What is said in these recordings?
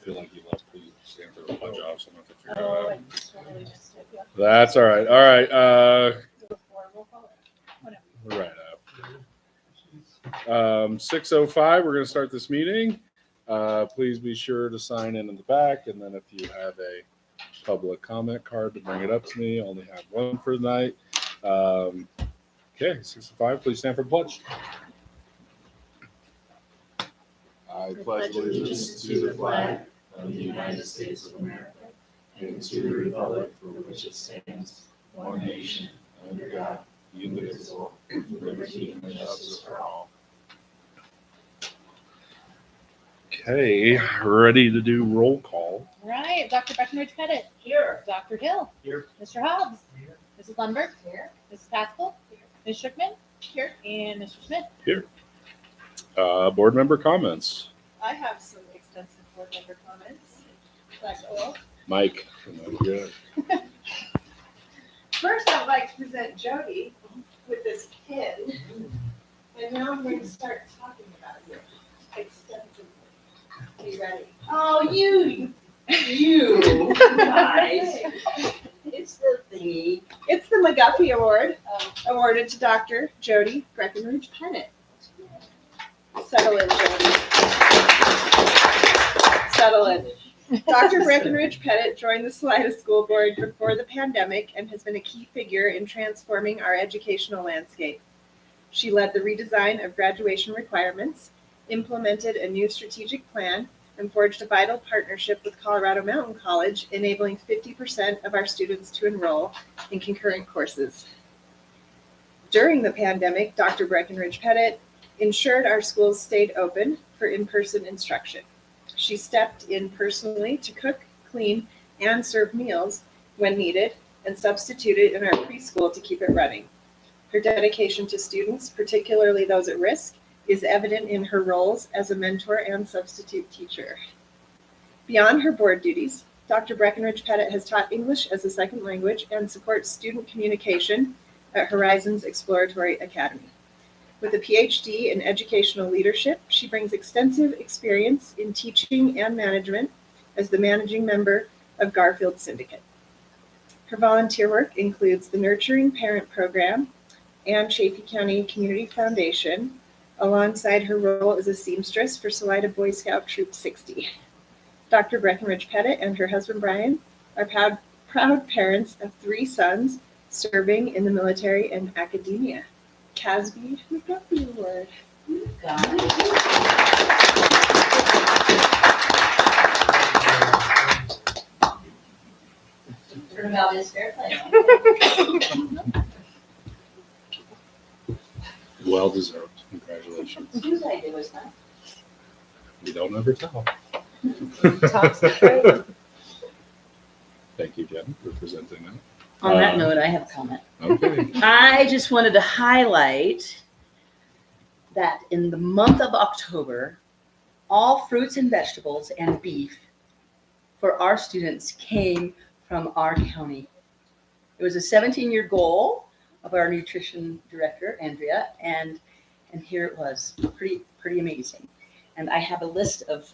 feel like you left the Stanford pledge off, so I'm going to figure Oh, it I out. totally missed it. Yeah. That's all right. All right. Before roll call. Whatever. Right up. 6:05. We're going to start this meeting. Please be sure to sign in the back, and then if you have a public comment card to bring it up to me. I only have one for the night. Okay, 6:05. Please stand for the pledge. I pledge allegiance to the flag of the United States of America and to the republic for which it stands, one nation, under God, indivisible, with liberty and justice for all. Okay, ready to do roll call. Right. Dr. Breckenridge Pettit. Here. Dr. Hill. Here. Mr. Hobbs. Here. Mrs. Lundberg. Here. Mrs. Pascal. Here. Ms. Schickman. Here. And Mr. Smith. Here. Board member comments. I have some extensive board member comments. That's all. Mike. Good. First, I'd like to present Jody with this pin. And now I'm going to start talking about it extensively. Are you ready? Oh, you guys. It's the thingy. It's the McGuffey Award, awarded to Dr. Jody Breckenridge Pettit. Settle in, Jody. Settle in. Dr. Breckenridge Pettit joined the Salida School Board before the pandemic and has been a key figure in transforming our educational landscape. She led the redesign of graduation requirements, implemented a new strategic plan, and forged a vital partnership with Colorado Mountain College, enabling 50% of our students to enroll in concurrent courses. During the pandemic, Dr. Breckenridge Pettit ensured our schools stayed open for in-person instruction. She stepped in personally to cook, clean, and serve meals when needed, and substituted in our preschool to keep it running. Her dedication to students, particularly those at risk, is evident in her roles as a mentor and substitute teacher. Beyond her board duties, Dr. Breckenridge Pettit has taught English as a second language and supports student communication at Horizons Exploratory Academy. With a PhD in educational leadership, she brings extensive experience in teaching and management as the managing member of Garfield Syndicate. Her volunteer work includes the Nurturing Parent Program and Chaffee County Community Foundation, alongside her role as a seamstress for Salida Boy Scout Troop 60. Dr. Breckenridge Pettit and her husband Brian are proud parents of 3 sons serving in the military and academia. Casby McGuffey Award. Turnabout is fair play. Well deserved. Congratulations. Whose idea was that? We don't ever tell. Tops the trade. Thank you, Jen, for presenting that. On that note, I have a comment. Okay. I just wanted to highlight that in the month of October, all fruits and vegetables and beef for our students came from our county. It was a 17-year goal of our nutrition director, Andrea, and here it was, pretty amazing. And I have a list of,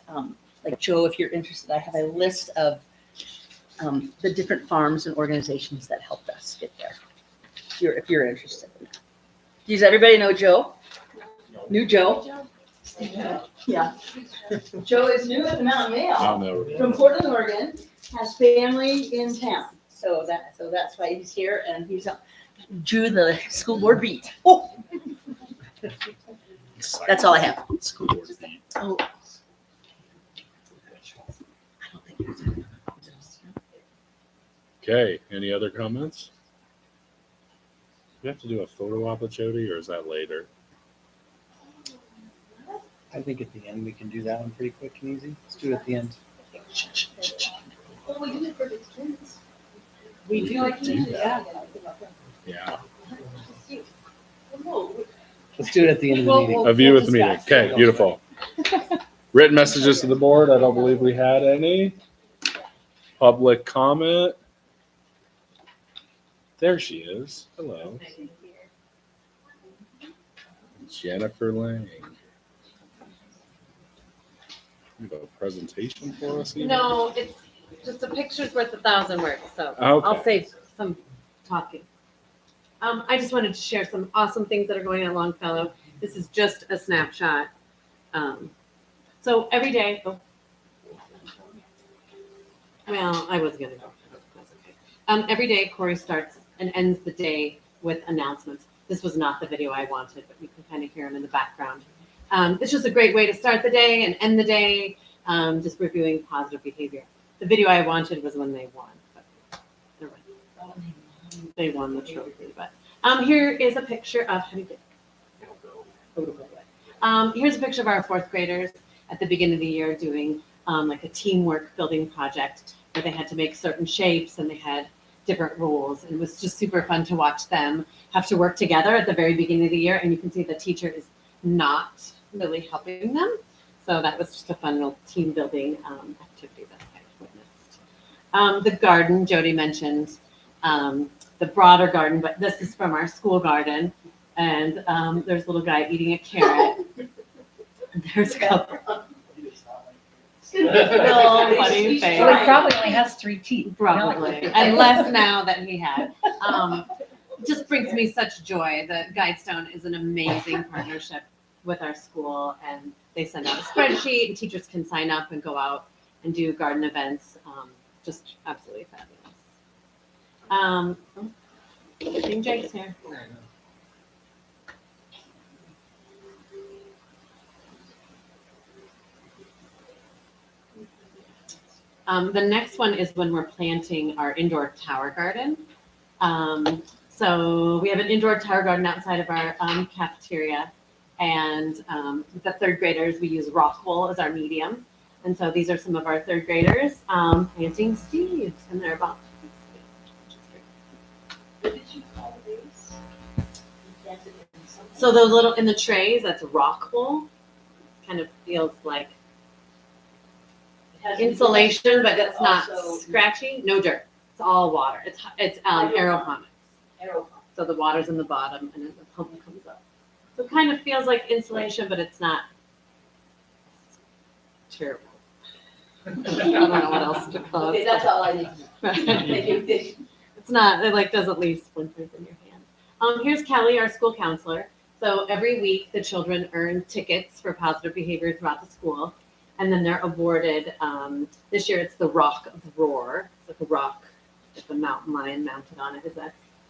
like Joe, if you're interested, I have a list of the different farms and organizations that helped us get there. If you're interested in that. Does everybody know Joe? New Joe? Yeah. Joe is new at the Mountain Mail from Portland, Oregon, has family in town. So that's why he's here, and he's drew the school board beat. Oh. That's all I have. School board beat. Oh. I don't think it was. Okay. Any other comments? Do we have to do a photo op with Jody, or is that later? I think at the end we can do that one pretty quick and easy. Let's do it at the end. Well, we do it for the kids. We do it. Yeah. Yeah. Let's do it at the end of the meeting. A view with the meeting. Okay, beautiful. Written messages to the board. I don't believe we had any. Public comment. There she is. Hello. Jennifer Lang. You have a presentation for us? Eva? No, it's just a picture's worth 1,000 words, so Okay. I'll save some talking. I just wanted to share some awesome things that are going on at Longfellow. This is just a snapshot. So every day, well, I was gonna go. That's okay. Every day, Corey starts and ends the day with announcements. This was not the video I wanted, but you can kind of hear him in the background. It's just a great way to start the day and end the day, just reviewing positive behavior. The video I wanted was when they won, but never mind. They won the trophy. But here is a picture of here's a picture of our fourth graders at the beginning of the year doing like a teamwork building project where they had to make certain shapes and they had different rules. And it was just super fun to watch them have to work together at the very beginning of the year. And you can see the teacher is not really helping them. So that was just a fun little team building activity that I witnessed. The garden, Jody mentioned, the broader garden, but this is from our school garden. And there's a little guy eating a carrot. And there's a couple. Little funny face. So he probably only has 3 teeth. Probably, and less now that he had. Just brings me such joy. The Guidestone is an amazing partnership with our school, and they send out a spreadsheet, and teachers can sign up and go out and do garden events. Just absolutely fabulous. I think Jake's here. The next one is when we're planting our indoor tower garden. So we have an indoor tower garden outside of our cafeteria. And with the third graders, we use rock wool as our medium. And so these are some of our third graders planting seeds, and they're about. What did you call these? So those little in the trays, that's rock wool. Kind of feels like insulation, but it's not scratchy. No dirt. It's all water. It's aeroponics. So the water's in the bottom, and then the pump comes up. So it kind of feels like insulation, but it's not terrible. I don't know what else to call Okay, it. that's all I need. Right. It's not, it like doesn't leave splinters in your hand. Here's Kelly, our school counselor. So every week the children earn tickets for positive behavior throughout the school. And then they're awarded, this year it's the Rock of Roar. It's like a rock with a mountain lion mounted on it.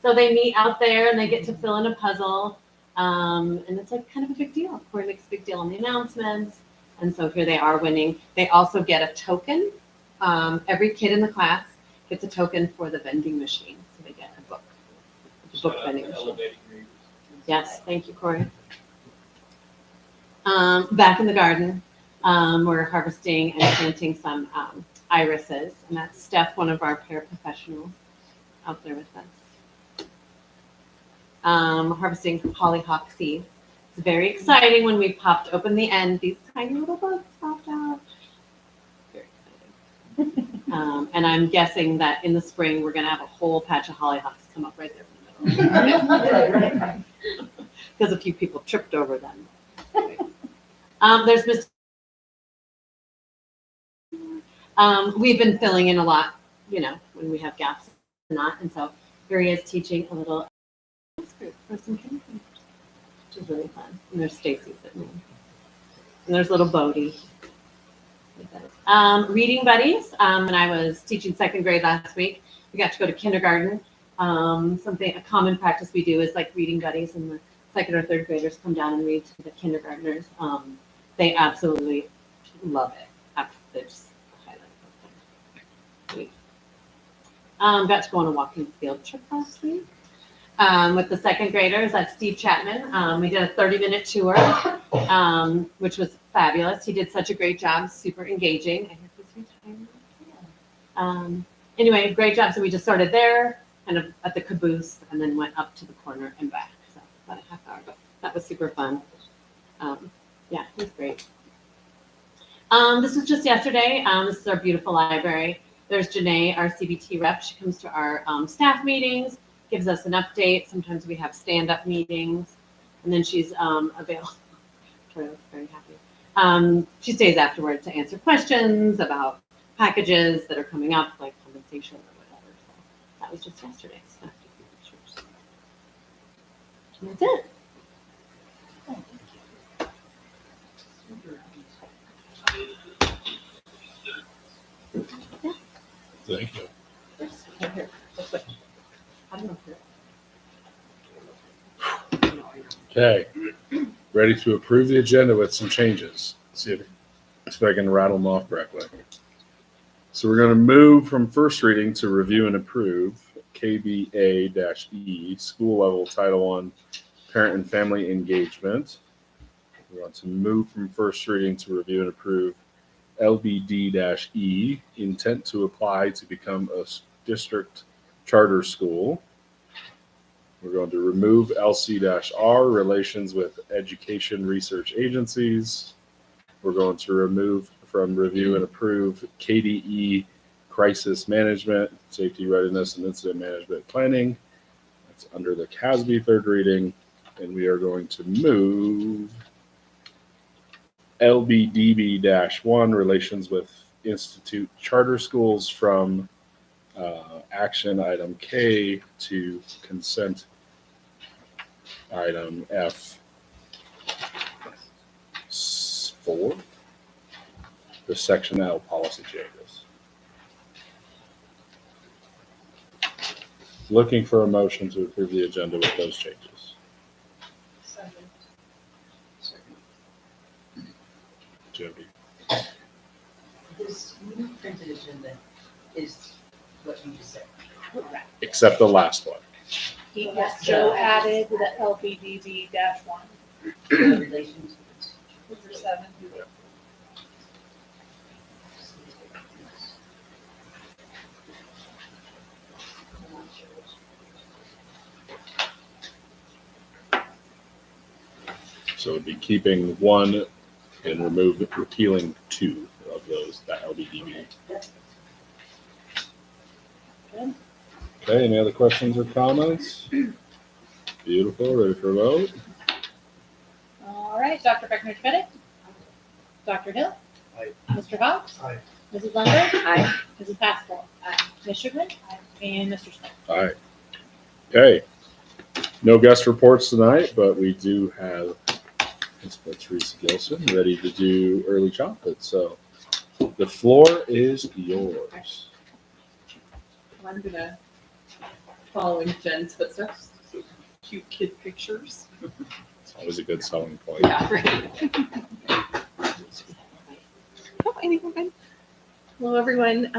So they meet out there and they get to fill in a puzzle. And it's like kind of a big deal. Corey makes a big deal on the announcements. And so here they are winning. They also get a token. Every kid in the class gets a token for the vending machine. So they get a book vending machine. Yes, thank you, Corey. Back in the garden, we're harvesting and planting some irises. And that's Steph, one of our paraprofessionals out there with us. Harvesting hollyhock seeds. It's very exciting when we popped open the end. These tiny little bugs popped out. Very exciting. And I'm guessing that in the spring, we're going to have a whole patch of hollyhocks come up right there in the middle. Because a few people tripped over them. There's Mr. We've been filling in a lot, when we have gaps and not. And so here he is teaching a little group for some kindergartners, which is really fun. And there's Stacy sitting in. And there's little Bodie. Reading buddies. When I was teaching second grade last week, we got to go to kindergarten. A common practice we do is like reading buddies, and the second or third graders come down and read to the kindergartners. They absolutely love it. They just highlight it. Got to go on a walking field trip last week with the second graders. That's Steve Chapman. We did a 30-minute tour, which was fabulous. He did such a great job, super engaging. I hear he's retired. Anyway, great job. So we just started there, kind of at the caboose, and then went up to the corner and back. So about a half hour, but that was super fun. Yeah, it was great. This was just yesterday. This is our beautiful library. There's Janae, our CBT rep. She comes to our staff meetings, gives us an update. Sometimes we have stand-up meetings, and then she's available. Troy was very happy. She stays afterward to answer questions about packages that are coming up, like compensation or whatever. So that was just yesterday. So I have to keep pictures. And that's it. Thank you. Here, this way. I don't know if you're- Okay, ready to approve the agenda with some changes. See if I can rattle them off correctly. So we're going to move from first reading to review and approve KBA-E, school level Title I parent and family engagement. We want to move from first reading to review and approve LBD-E, intent to apply to become a district charter school. We're going to remove LC-R, relations with education research agencies. We're going to remove from review and approve KDE, crisis management, safety readiness, and incident management planning. That's under the CASB third reading. And we are going to move LBDB-1, relations with institute charter schools, from action item K to consent item F4, the section L policy changes. Looking for a motion to approve the agenda with those changes. Jody. This new printed agenda is what you just said. Except the last one. Yes, Joe added the LBDB-1. Relations. Number 7. So it'd be keeping 1 and repealing 2 of those, that LBDB. Okay, any other questions or comments? Beautiful, ready for a vote? All right, Dr. Breckenridge Bennett. Dr. Hill. Aye. Mr. Hawes. Aye. Mrs. Lundberg. Aye. Mrs. Pascal. Ms. Schiffman. And Mr. Smith. All right. Okay. No guest reports tonight, but we do have Principal Teresa Gilson ready to do early childhood. So the floor is yours. I'm gonna follow in Jen's footsteps. Cute kid pictures. It's always a good selling point. Yeah, right. Oh, anything good? Hello, everyone.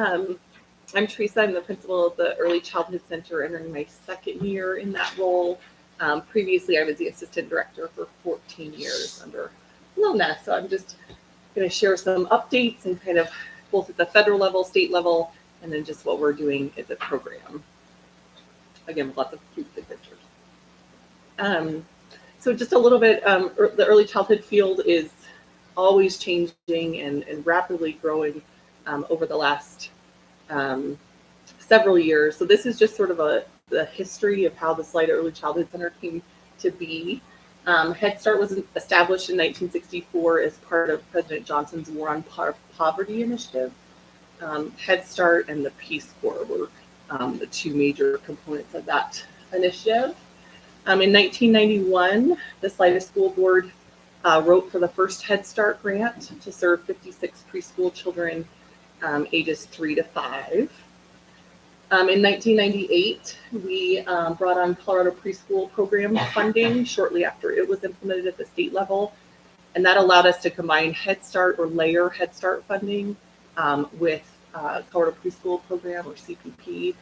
I'm Teresa. I'm the principal of the Early Childhood Center, entering my second year in that role. Previously, I was the assistant director for 14 years under Lona. So I'm just going to share some updates and kind of both at the federal level, state level, and then just what we're doing as a program. Again, with lots of cute kid pictures. So just a little bit, the early childhood field is always changing and rapidly growing over the last several years. So this is just sort of the history of how the Salida Early Childhood Center came to be. Head Start was established in 1964 as part of President Johnson's War on Poverty initiative. Head Start and the Peace Corps were the two major components of that initiative. In 1991, the Salida School Board wrote for the first Head Start grant to serve 56 preschool children ages 3 to 5. In 1998, we brought on Colorado preschool program funding shortly after it was implemented at the state level. And that allowed us to combine Head Start or layer Head Start funding with Colorado preschool program or CPP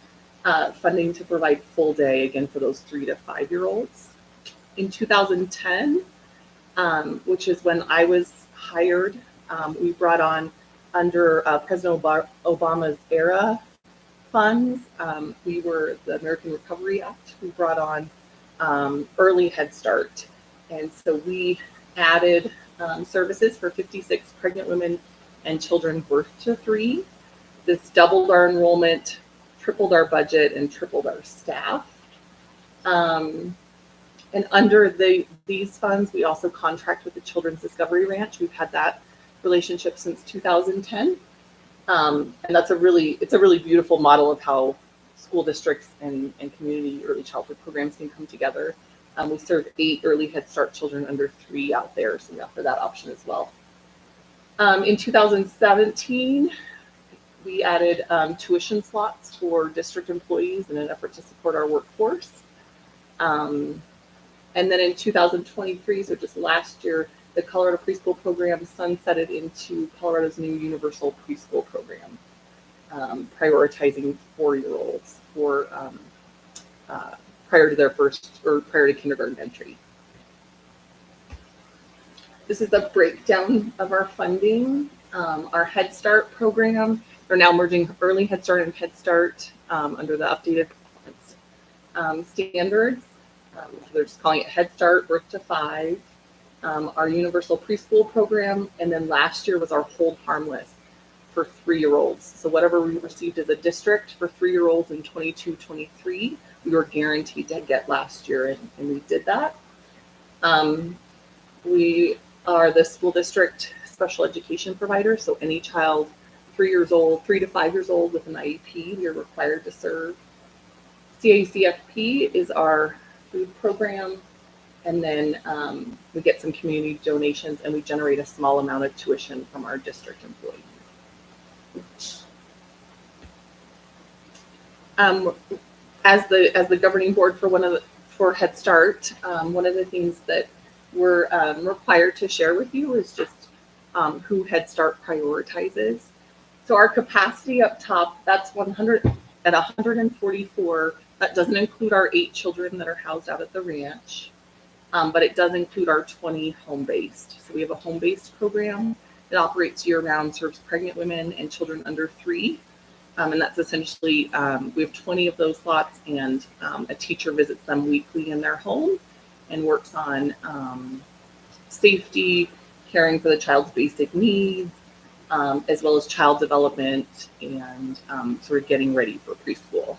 funding to provide full day again for those 3 to 5 year olds. In 2010, which is when I was hired, we brought on under President Obama's era funds. We were the American Recovery Act. We brought on early Head Start. And so we added services for 56 pregnant women and children birth to 3. This doubled our enrollment, tripled our budget, and tripled our staff. And under these funds, we also contract with the Children's Discovery Ranch. We've had that relationship since 2010. And it's a really beautiful model of how school districts and community early childhood programs can come together. We serve 8 early Head Start children under 3 out there, so we offer that option as well. In 2017, we added tuition slots for district employees in an effort to support our workforce. And then in 2023, so just last year, the Colorado preschool program sunsetted into Colorado's new universal preschool program, prioritizing 4-year-olds for prior to their first or prior to kindergarten entry. This is a breakdown of our funding. Our Head Start program, we're now merging early Head Start and Head Start under the updated standards. They're just calling it Head Start, birth to 5. Our universal preschool program, and then last year was our Hold Harmless for 3-year-olds. So whatever we received as a district for 3-year-olds in 22-23, we were guaranteed to get last year, and we did that. We are the school district special education provider, so any child 3 to 5 years old with an IEP, we are required to serve. CACFP is our food program, and then we get some community donations, and we generate a small amount of tuition from our district employees. As the governing board for Head Start, one of the things that we're required to share with you is just who Head Start prioritizes. So our capacity up top, that's 144. That doesn't include our 8 children that are housed out at the ranch, but it does include our 20 home-based. So we have a home-based program that operates year-round, serves pregnant women and children under 3. And that's essentially, we have 20 of those slots, and a teacher visits them weekly in their home and works on safety, caring for the child's basic needs, as well as child development and sort of getting ready for preschool.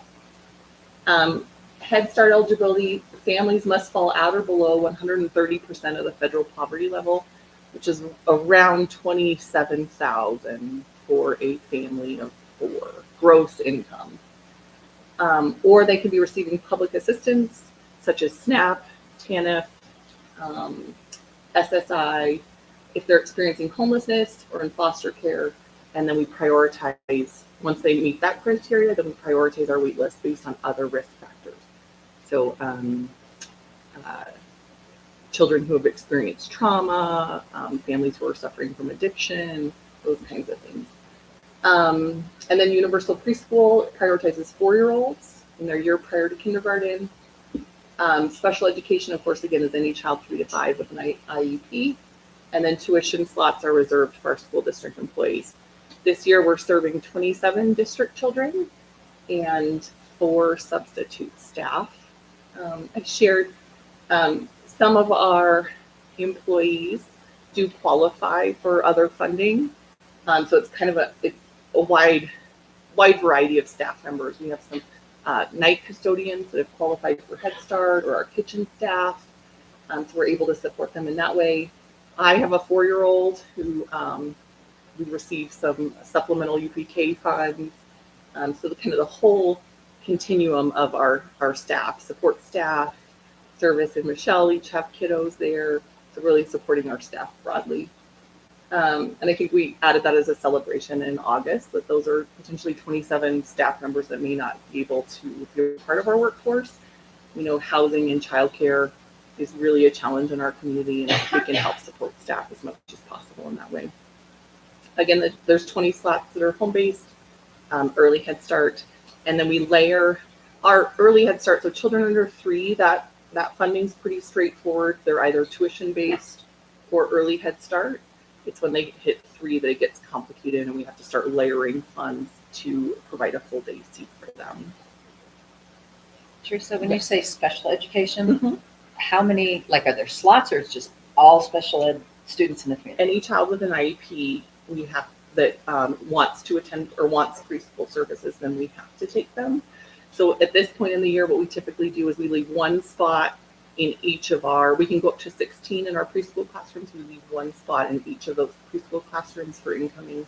Head Start eligibility, families must fall at or below 130% of the federal poverty level, which is around $27,000 for a family of 4 gross income. Or they could be receiving public assistance such as SNAP, TANF, SSI, if they're experiencing homelessness or in foster care, and then we prioritize, once they meet that criteria, then we prioritize our wait list based on other risk factors. So children who have experienced trauma, families who are suffering from addiction, those kinds of things. And then universal preschool prioritizes 4-year-olds in their year prior to kindergarten. Special education, of course, again, is any child 3 to 5 with an IEP. And then tuition slots are reserved for our school district employees. This year, we're serving 27 district children and 4 substitute staff. I shared some of our employees do qualify for other funding. So it's kind of a wide variety of staff members. We have some night custodians that have qualified for Head Start, or our kitchen staff. So we're able to support them in that way. I have a 4-year-old who we received some supplemental UPK funds. So the whole continuum of our staff, support staff, service and Michelle each have kiddos there. So really supporting our staff broadly. And I think we added that as a celebration in August, that those are potentially 27 staff members that may not be able to be part of our workforce. We know housing and childcare is really a challenge in our community, and we can help support staff as much as possible in that way. Again, there's 20 slots that are home-based, early Head Start, and then we layer our early Head Start. So children under 3, that funding's pretty straightforward. They're either tuition-based or early Head Start. It's when they hit 3 that it gets complicated, and we have to start layering funds to provide a full day seat for them. Teresa, when you say special education, how many, are there slots, or it's just all special ed students in the community? Any child with an IEP we have that wants to attend or wants preschool services, then we have to take them. So at this point in the year, what we typically do is we leave 1 spot in each of our, we can go up to 16 in our preschool classrooms. We leave one spot in each of those preschool classrooms for incoming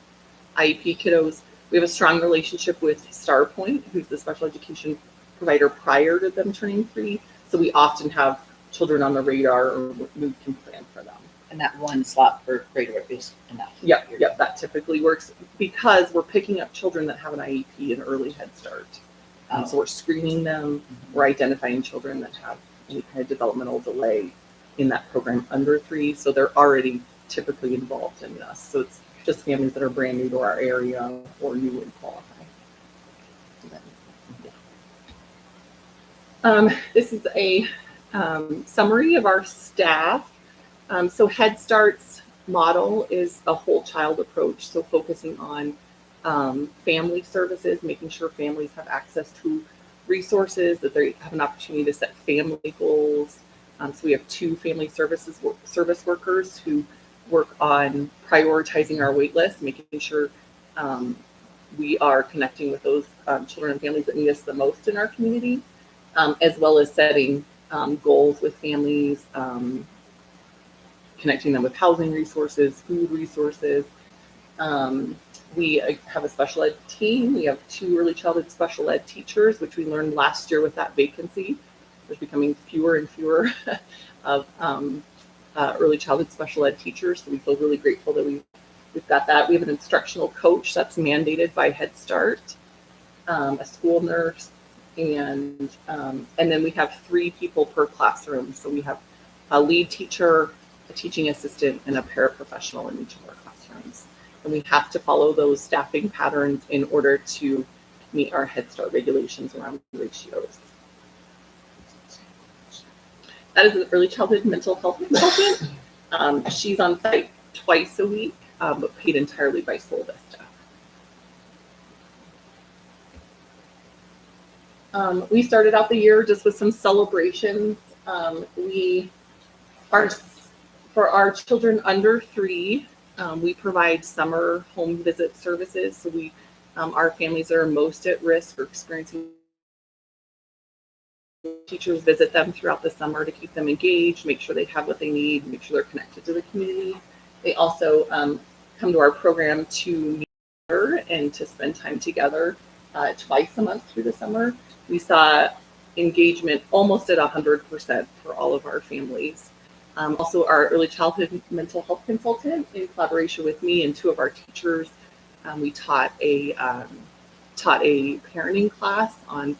IEP kiddos. We have a strong relationship with StarPoint, who's the special education provider prior to them turning 3. So we often have children on the radar, or we can plan for them. And that one slot per grader is enough. Yep, that typically works because we're picking up children that have an IEP and early Head Start. So we're screening them, we're identifying children that have any kind of developmental delay in that program under 3. So they're already typically involved in this. So it's just families that are brand new to our area or new and qualify. This is a summary of our staff. So Head Start's model is a whole child approach. So focusing on family services, making sure families have access to resources, that they have an opportunity to set family goals. So we have 2 family service workers who work on prioritizing our wait list, making sure we are connecting with those children and families that need us the most in our community, as well as setting goals with families, connecting them with housing resources, food resources. We have a special ed team. We have 2 early childhood special ed teachers, which we learned last year with that vacancy. There's becoming fewer and fewer of early childhood special ed teachers. So we feel really grateful that we've got that. We have an instructional coach that's mandated by Head Start, a school nurse, and then we have 3 people per classroom. So we have a lead teacher, a teaching assistant, and a paraprofessional in each of our classrooms. And we have to follow those staffing patterns in order to meet our Head Start regulations around ratios. That is an early childhood mental health consultant. She's on site twice a week, but paid entirely by Sol Vista. We started out the year just with some celebrations. For our children under 3, we provide summer home visit services. So our families that are most at risk for experiencing, teachers visit them throughout the summer to keep them engaged, make sure they have what they need, make sure they're connected to the community. They also come to our program to meet and to spend time together twice a month through the summer. We saw engagement almost at 100% for all of our families. Also, our early childhood mental health consultant, in collaboration with me and 2 of our teachers, we taught a parenting class on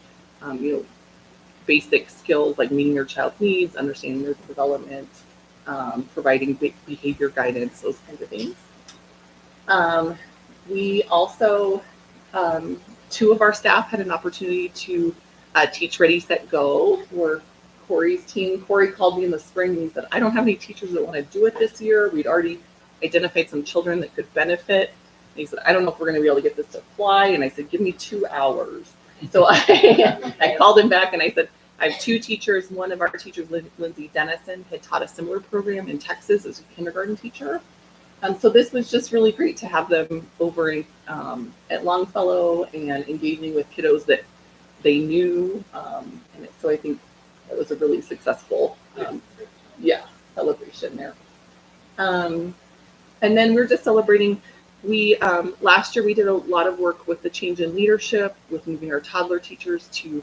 basic skills like meeting your child's needs, understanding their development, providing behavior guidance, those kinds of things. We also, 2 of our staff had an opportunity to teach Ready, Set, Go for Corey's team. Corey called me in the spring and he said, I don't have any teachers that want to do it this year. We'd already identified some children that could benefit. And he said, I don't know if we're going to be able to get this to fly. And I said, give me 2 hours. So I called him back and I said, I have 2 teachers. One of our teachers, Lindsay Dennison, had taught a similar program in Texas as a kindergarten teacher. So this was just really great to have them over at Longfellow and engaging with kiddos that they knew. And so I think it was a really successful celebration there. And then we're just celebrating. We last year we did a lot of work with the change in leadership, with moving our toddler teachers to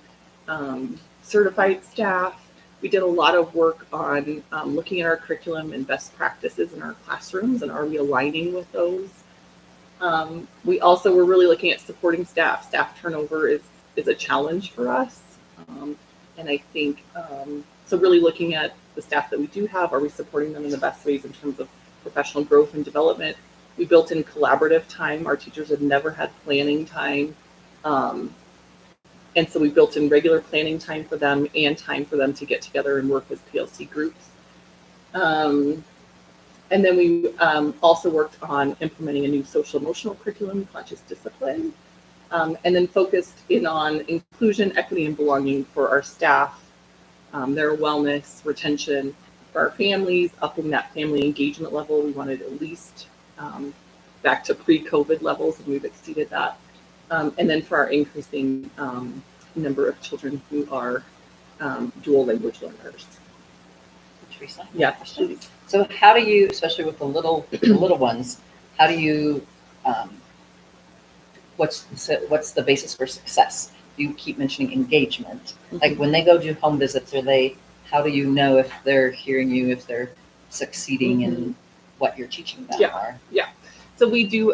certified staff. We did a lot of work on looking at our curriculum and best practices in our classrooms, and are we aligning with those? We also were really looking at supporting staff. Staff turnover is a challenge for us, and I think so. Really looking at the staff that we do have, are we supporting them in the best ways in terms of professional growth and development? We built in collaborative time. Our teachers had never had planning time. And so we built in regular planning time for them and time for them to get together and work with PLC groups. And then we also worked on implementing a new social emotional curriculum, conscious discipline, and then focused in on inclusion, equity, and belonging for our staff, their wellness, retention, for our families, upping that family engagement level. We wanted at least back to pre-COVID levels, and we've exceeded that. And then for our increasing number of children who are dual language learners. Teresa? Yeah, Question? please. So how do you, especially with the little ones, how do you, what's the basis for success? You keep mentioning engagement. Like when they go do home visits, how do you know if they're hearing you, if they're succeeding in what you're teaching them? Yeah. So we do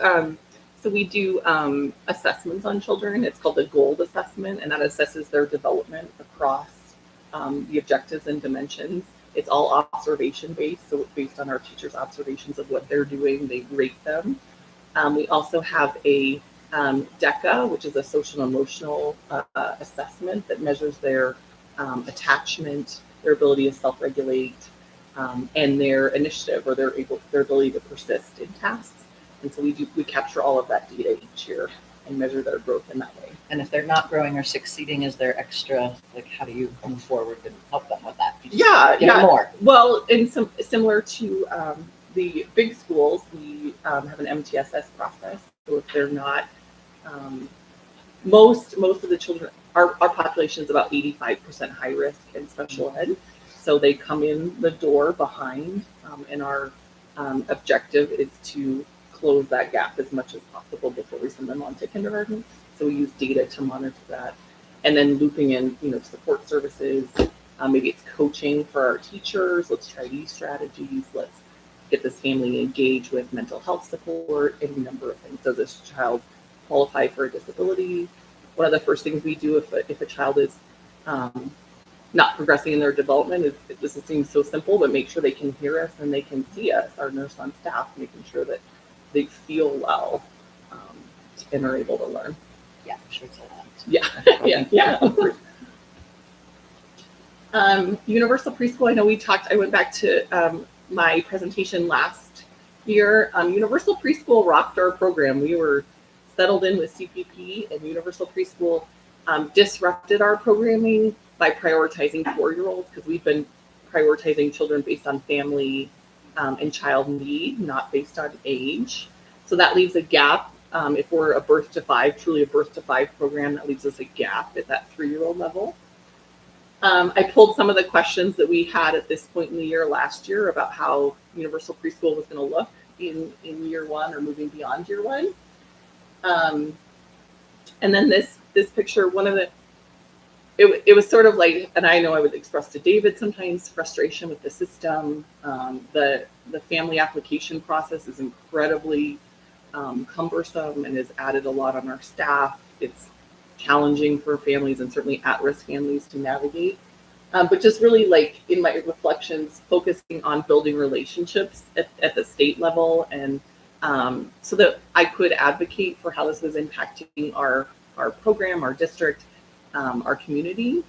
assessments on children. It's called the GOLD assessment, and that assesses their development across the objectives and dimensions. It's all observation based, so based on our teachers' observations of what they're doing, they rate them. We also have a DECA, which is a social and emotional assessment that measures their attachment, their ability to self-regulate, and their initiative or their ability to persist in tasks. And so we capture all of that data each year and measure their growth in that way. And if they're not growing or succeeding, is there extra, like how do you move forward and help them with that? Yeah. More. Well, in similar to the big schools, we have an MTSS process. So if they're not, most of the children, our population is about 85% high risk in special ed. So they come in the door behind, and our objective is to close that gap as much as possible before we send them on to kindergarten. So we use data to monitor that, and then looping in, support services. Maybe it's coaching for our teachers. Let's try these strategies. Let's get this family engaged with mental health support, any number of things. Does this child qualify for a disability? One of the first things we do if a child is not progressing in their development is, this seems so simple, but make sure they can hear us and they can see us, our nurse on staff, making sure that they feel well and are able to learn. Yeah, I'm sure it's a lot. Yeah. Of course. Universal preschool. I went back to my presentation last year. Universal preschool rocked our program. We were settled in with CPP, and Universal preschool disrupted our programming by prioritizing 4-year-olds, because we've been prioritizing children based on family and child need, not based on age. So that leaves a gap. If we're a birth to 5, truly a birth to 5 program, that leaves us a gap at that 3-year-old level. I pulled some of the questions that we had at this point in the year last year about how universal preschool was going to look in year 1 or moving beyond year 1. And then this picture, it was sort of like, and I know I would express to David sometimes frustration with the system. The family application process is incredibly cumbersome and has added a lot on our staff. It's challenging for families and certainly at-risk families to navigate. But just really, like, in my reflections, focusing on building relationships at the state level, and so that I could advocate for how this was impacting our program, our district, our community.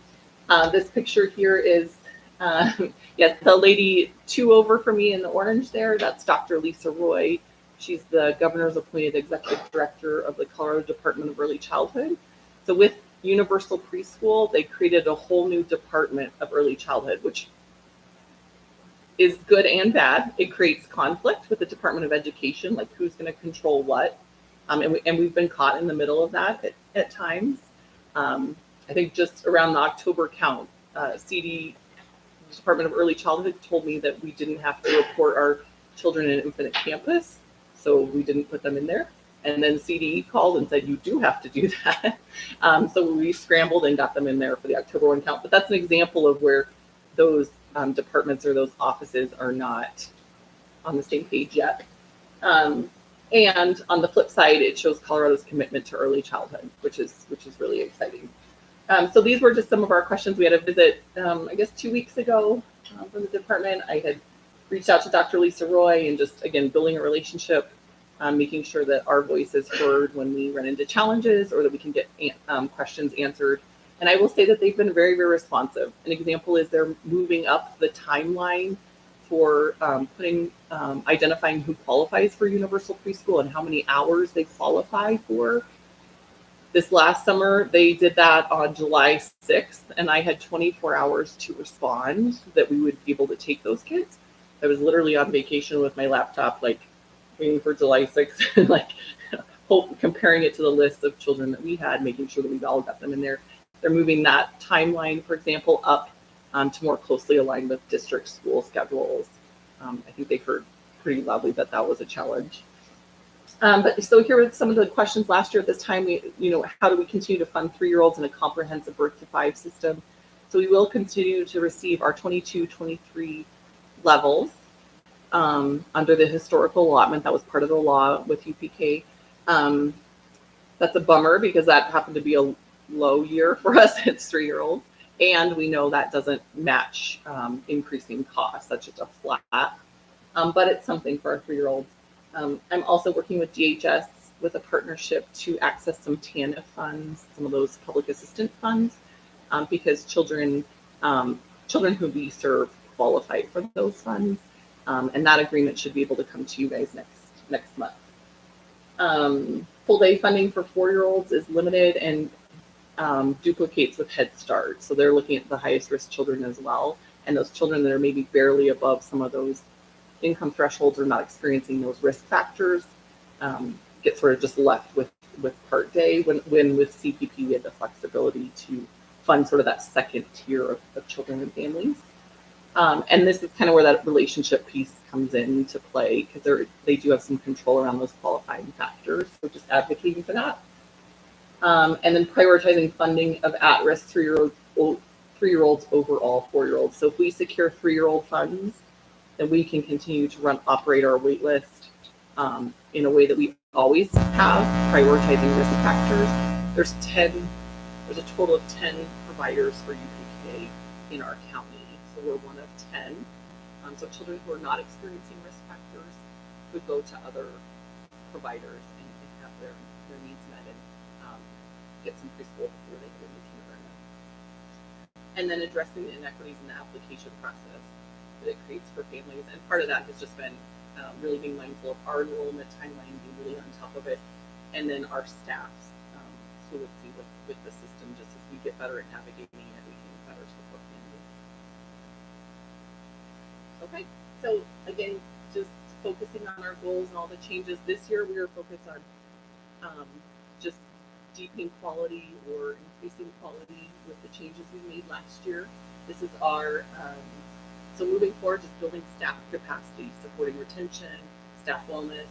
This picture here is, the lady 2 over for me in the orange there, that's Dr. Lisa Roy. She's the governor's appointed executive director of the Colorado Department of Early Childhood. So with Universal Preschool, they created a whole new department of early childhood, which is good and bad. It creates conflict with the Department of Education, like who's going to control what. And we've been caught in the middle of that at times. I think just around the October count, CD, Department of Early Childhood, told me that we didn't have to report our children in Infinite Campus, so we didn't put them in there. And then CDE called and said, you do have to do that. So we scrambled and got them in there for the October 1 count. But that's an example of where those departments or those offices are not on the same page yet. And on the flip side, it shows Colorado's commitment to early childhood, which is really exciting. So these were just some of our questions. We had a visit, I guess 2 weeks ago from the department. I had reached out to Dr. Lisa Roy and just, again, building a relationship, making sure that our voice is heard when we run into challenges or that we can get questions answered. And I will say that they've been very, very responsive. An example is they're moving up the timeline for identifying who qualifies for universal preschool and how many hours they qualify for. This last summer, they did that on July 6th, and I had 24 hours to respond that we would be able to take those kids. I was literally on vacation with my laptop, like waiting for July 6th, and like comparing it to the list of children that we had, making sure that we all got them in there. They're moving that timeline, for example, up to more closely align with district school schedules. I think they heard pretty loudly that that was a challenge. But so here are some of the questions last year at this time. How do we continue to fund 3-year-olds in a comprehensive birth to 5 system? So we will continue to receive our 22-23 levels under the historical allotment that was part of the law with UPK. That's a bummer because that happened to be a low year for us. It's 3-year-olds. And we know that doesn't match increasing costs. That's just a flat. But it's something for our 3-year-olds. I'm also working with DHS with a partnership to access some TANF funds, some of those public assistance funds, because children who we serve qualify for those funds. And that agreement should be able to come to you guys next month. Full day funding for 4-year-olds is limited and duplicates with Head Start. So they're looking at the highest risk children as well. And those children that are maybe barely above some of those income thresholds or not experiencing those risk factors get sort of just left with part day when with CPP we had the flexibility to fund sort of that second tier of children and families. And this is kind of where that relationship piece comes into play because they do have some control around those qualifying factors. So just advocating for that. And then prioritizing funding of at-risk 3-year-olds over all 4-year-olds. So if we secure 3-year-old funds, then we can continue to operate our wait list in a way that we always have, prioritizing risk factors. There's a total of 10 providers for UPK in our county. So we're one of 10. So children who are not experiencing risk factors could go to other providers and have their needs met and get some preschool before they get into kindergarten. And then addressing the inequities in the application process that it creates for families. And part of that has just been really being mindful of our enrollment timeline, being really on top of it, and then our staff's fluency with the system. Just as we get better at navigating it, we can better support families. Okay, so again, just focusing on our goals and all the changes this year, we are focused on just deepening quality or increasing quality with the changes we made last year. This is our so moving forward, just building staff capacity, supporting retention, staff wellness.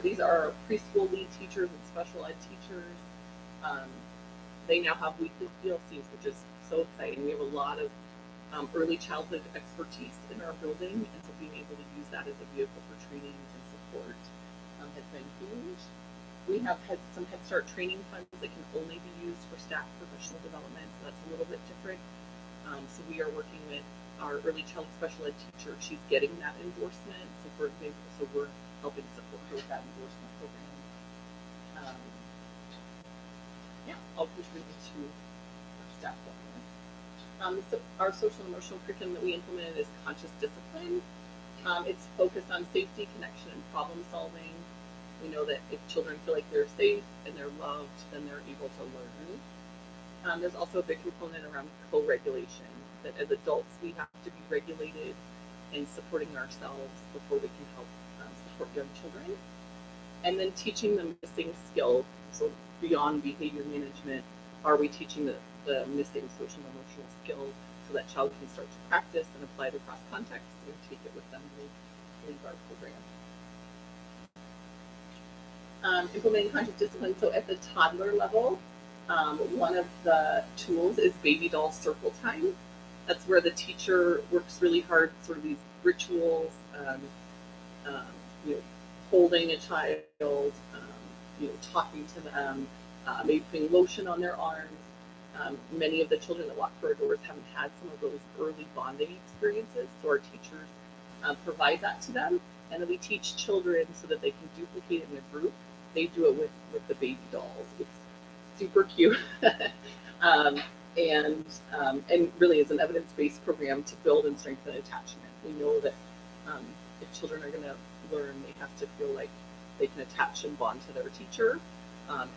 These are our preschool lead teachers and special ed teachers. They now have weekly PLCs, which is so exciting. We have a lot of early childhood expertise in our building, and so being able to use that as a vehicle for training and support has been huge. We have had some Head Start training funds that can only be used for staff professional development, so that's a little bit different. So we are working with our early child special ed teacher. She's getting that endorsement. So for example, we're helping support her with that endorsement program. I'll contribute to our staff wellness. So our social and emotional curriculum that we implemented is conscious discipline. It's focused on safety, connection, and problem solving. We know that if children feel like they're safe and they're loved, then they're able to learn. There's also a big component around co-regulation, that as adults we have to be regulated and supporting ourselves before we can help support young children. And then teaching them missing skills. So beyond behavior management, are we teaching the missing social and emotional skills so that child can start to practice and apply it across contexts and take it with them and leave our program. Implementing conscious discipline. So at the toddler level, one of the tools is baby doll circle time. That's where the teacher works really hard, sort of these rituals, holding a child, talking to them, maybe putting lotion on their arms. Many of the children that walk through our doors haven't had some of those early bonding experiences, so our teachers provide that to them, and then we teach children so that they can duplicate it in a group. They do it with the baby dolls. It's super cute. And really is an evidence-based program to build and strengthen attachment. We know that if children are going to learn, they have to feel like they can attach and bond to their teacher,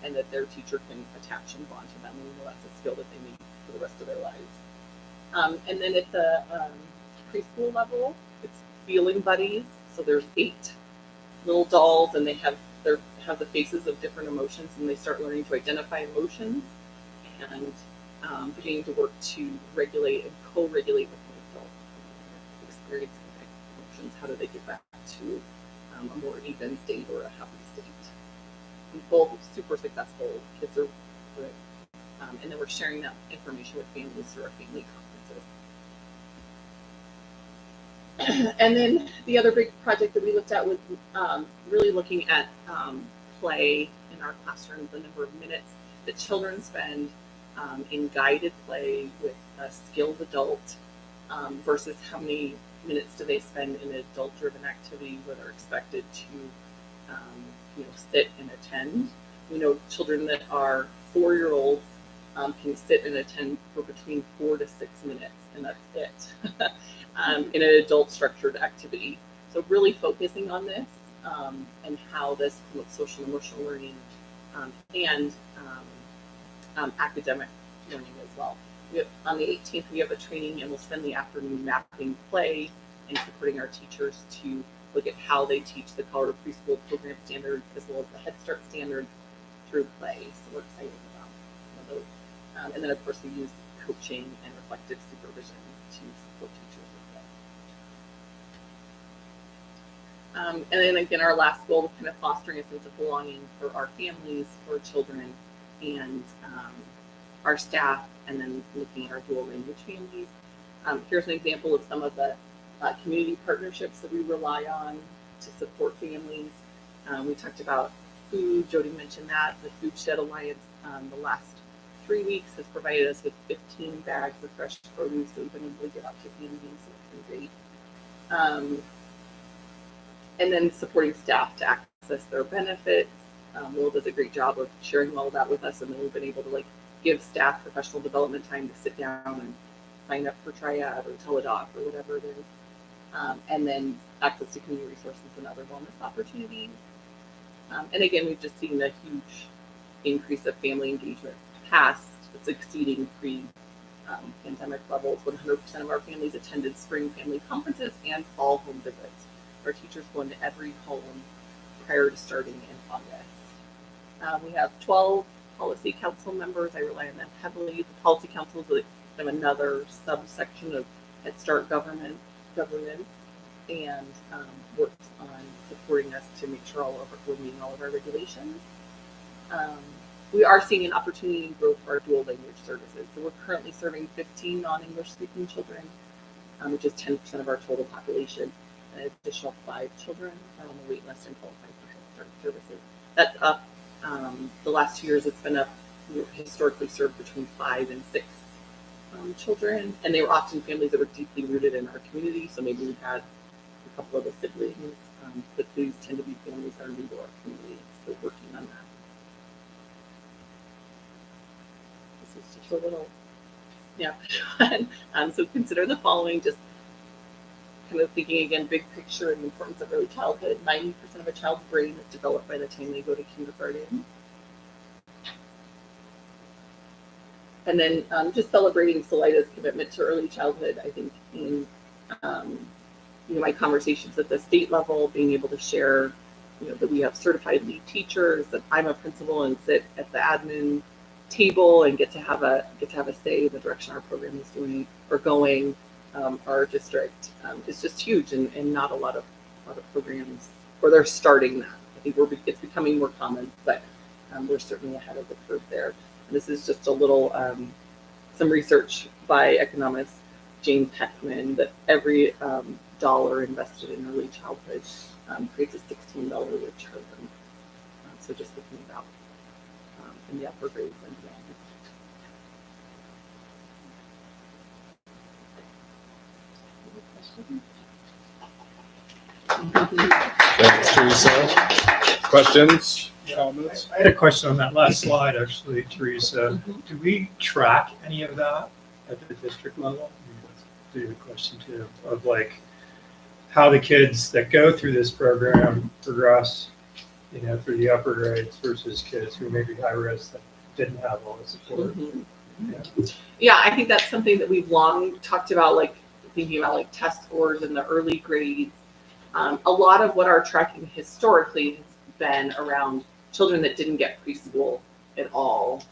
and that their teacher can attach and bond to them. And we know that's a skill that they need for the rest of their lives. And then at the preschool level, it's feeling buddies. So there's 8 little dolls, and they have the faces of different emotions, and they start learning to identify emotions and beginning to work to regulate and co-regulate with the adult experiencing emotions. How do they get back to a more even state or a happy state? And both super successful. Kids are good. And then we're sharing that information with families through our family conferences. And then the other big project that we looked at was really looking at play in our classrooms, the number of minutes that children spend in guided play with a skilled adult versus how many minutes do they spend in an adult-driven activity where they're expected to sit and attend. We know children that are 4-year-olds can sit and attend for between 4 to 6 minutes, and that's it in an adult structured activity. So really focusing on this and how this promotes social and emotional learning and academic learning as well. On the 18th, we have a training, and we'll spend the afternoon mapping play and supporting our teachers to look at how they teach the Colorado Preschool Program standards as well as the Head Start standards through play. So we're excited about some of those. And then, of course, we use coaching and reflective supervision to support teachers with that. And then again, our last goal, kind of fostering a sense of belonging for our families, for children, and our staff, and then looking at our dual language families. Here's an example of some of the community partnerships that we rely on to support families. We talked about food. Jody mentioned that. The Food Shed Alliance the last 3 weeks has provided us with 15 bags of fresh produce that we've been able to get out to families, so it's been great. And then supporting staff to access their benefits. Will does a great job of sharing all of that with us, and then we've been able to give staff professional development time to sit down and sign up for triad or teledoc or whatever it is. And then access to community resources and other wellness opportunities. And again, we've just seen a huge increase of family engagement past it's exceeding pre-pandemic levels. 100% of our families attended spring family conferences and fall home visits. Our teachers go into every home prior to starting in August. We have 12 policy council members. I rely on them heavily. The policy council is another subsection of Head Start governance and works on supporting us to make sure we're meeting all of our regulations. We are seeing an opportunity in growth for our dual language services. So we're currently serving 15 non-English speaking children, which is 10% of our total population. An additional 5 children are on the wait list and qualified for Head Start services. That's up. The last 2 years, it's been up. We historically served between 5 and 6 children, and they were often families that were deeply rooted in our community. So maybe we had a couple of the siblings, but these tend to be families that are new to our community. So working on that. This is just a little snapshot. So consider the following, just kind of thinking again, big picture and the importance of early childhood. 90% of a child's brain is developed by the time they go to kindergarten. And then just celebrating Salida's commitment to early childhood. I think in my conversations at the state level, being able to share, that we have certified lead teachers, that I'm a principal and sit at the admin table and get to have a say in the direction our program is doing or going. Our district is just huge, and not a lot of programs, or they're starting that. I think it's becoming more common, but we're certainly ahead of the curve there. And this is just a little some research by economist James Heckman that every dollar invested in early childhood creates a $16 return. So just thinking about in the upper grades and beyond. Thanks, Teresa. Questions? Comments? I had a question on that last slide, actually, Teresa. Do we track any of that at the district level? That's a good question too, of how the kids that go through this program progress, through the upper grades versus kids who may be high risk that didn't have all the support. Yeah, I think that's something that we've long talked about, thinking about test scores in the early grades. A lot of what our tracking historically has been around children that didn't get preschool at all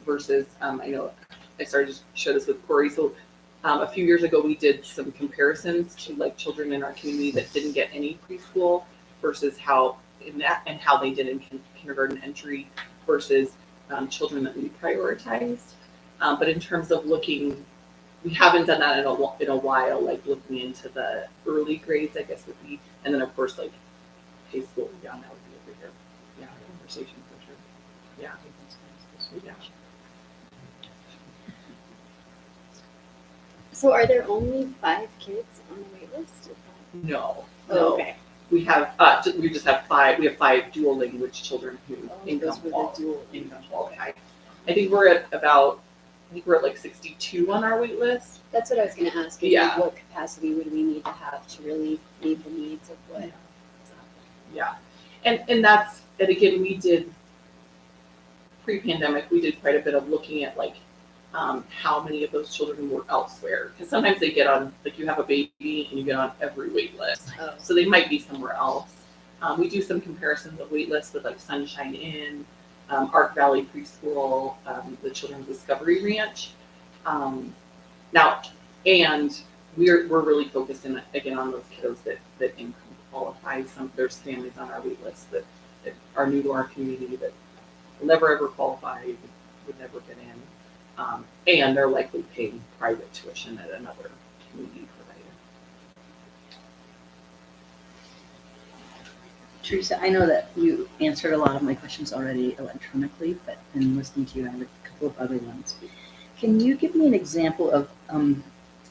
versus I know I started to share this with Corey. So a few years ago, we did some comparisons to like children in our community that didn't get any preschool versus how in that and how they did in kindergarten entry versus children that we prioritized. But in terms of looking, we haven't done that in a while, like looking into the early grades, I guess would be, and then of course like high school beyond that would be over here. Yeah, conversation for sure. Yeah. Yeah. So are there only 5 kids on the wait list? No. Oh, No. okay. We have we just have 5. We have 5 dual language children who Those were the dual. income qualify. I think we're at about like 62 on our wait list. That's what I was going to ask. Is Yeah. like, what capacity would we need to have to really meet the needs of what? Yeah. And that's, and again, we did pre-pandemic, we did quite a bit of looking at like how many of those children were elsewhere. Because sometimes they get on, like you have a baby and you get on every wait list. Oh. So they might be somewhere else. We do some comparisons of wait lists with like Sunshine Inn, Ark Valley Preschool, the Children's Discovery Ranch. Now, and we're really focused in again on those kiddos that income qualify. There's families on our wait list that are new to our community that will never ever qualify, would never get in. And they're likely paying private tuition at another community provider. Teresa, I know that you answered a lot of my questions already electronically, but in listening to you, I have a couple of other ones. Can you give me an example of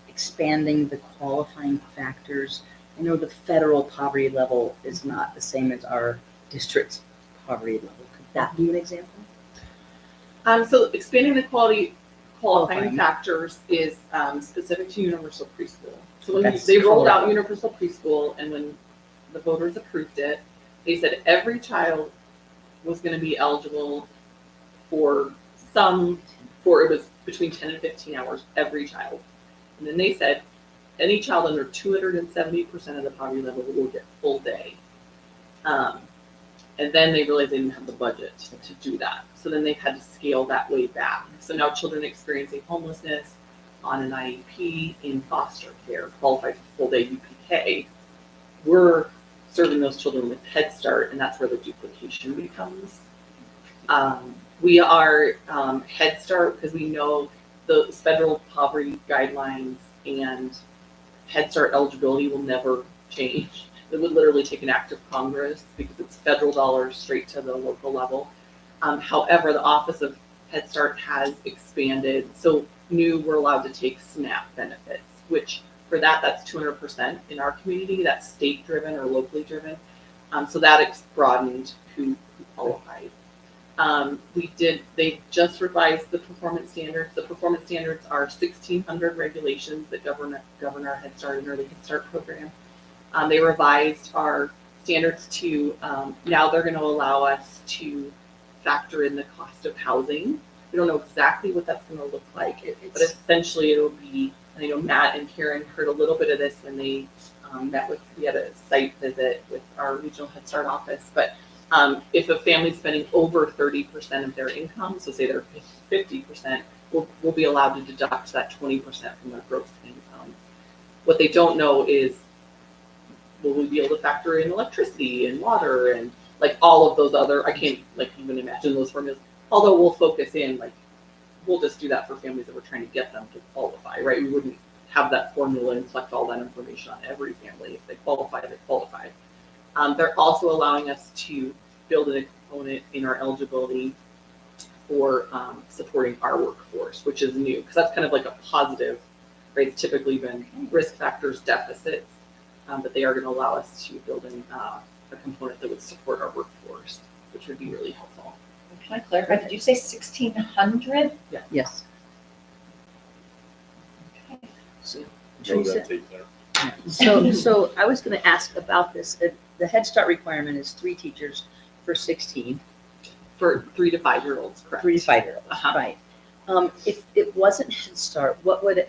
expanding the qualifying factors? I know the federal poverty level is not the same as our district's poverty level. Could that be an example? So expanding the qualifying Qualifying. factors is specific to universal preschool. So when That's they rolled out Colorado. universal preschool and when the voters approved it, they said every child was going to be eligible for it was between 10 and 15 hours, every child. And then they said any child under 270% of the poverty level will get full day. And then they realized they didn't have the budget to do that. So then they've had to scale that way back. So now children experiencing homelessness on an IEP in foster care qualify for full day UPK. We're serving those children with Head Start, and that's where the duplication becomes. We are Head Start because we know the federal poverty guidelines and Head Start eligibility will never change. It would literally take an act of Congress because it's federal dollars straight to the local level. However, the Office of Head Start has expanded. So we're allowed to take SNAP benefits, which for that's 200% in our community. That's state driven or locally driven. So that broadened who qualified. They just revised the performance standards. The performance standards are 1,600 regulations that govern our Head Start and Early Head Start program. They revised our standards to, now they're going to allow us to factor in the cost of housing. We don't know exactly what that's going to look like, but essentially it'll be, and I know Matt and Karen heard a little bit of this when they we had a site visit with our regional Head Start office, but if a family's spending over 30% of their income, so say they're 50%, we'll be allowed to deduct that 20% from their gross income. What they don't know is, will we be able to factor in electricity and water and like all of those other, I can't like even imagine those formulas, although we'll focus in, like, we'll just do that for families that we're trying to get them to qualify, right? We wouldn't have that formula and collect all that information on every family. If they qualify, they qualify. They're also allowing us to build a component in our eligibility for supporting our workforce, which is new, because that's kind of like a positive, right? It's typically been risk factors, deficits, but they are going to allow us to build in a component that would support our workforce, which would be really helpful. Can I clarify? Did you say 1,600? Yes. Okay. So, Show Teresa, that tape there. so I was going to ask about this. The Head Start requirement is 3 teachers for 16. For 3 to 5 year olds, correct? 3 to 5 year olds, Uh-huh. right? If it wasn't Head Start, what would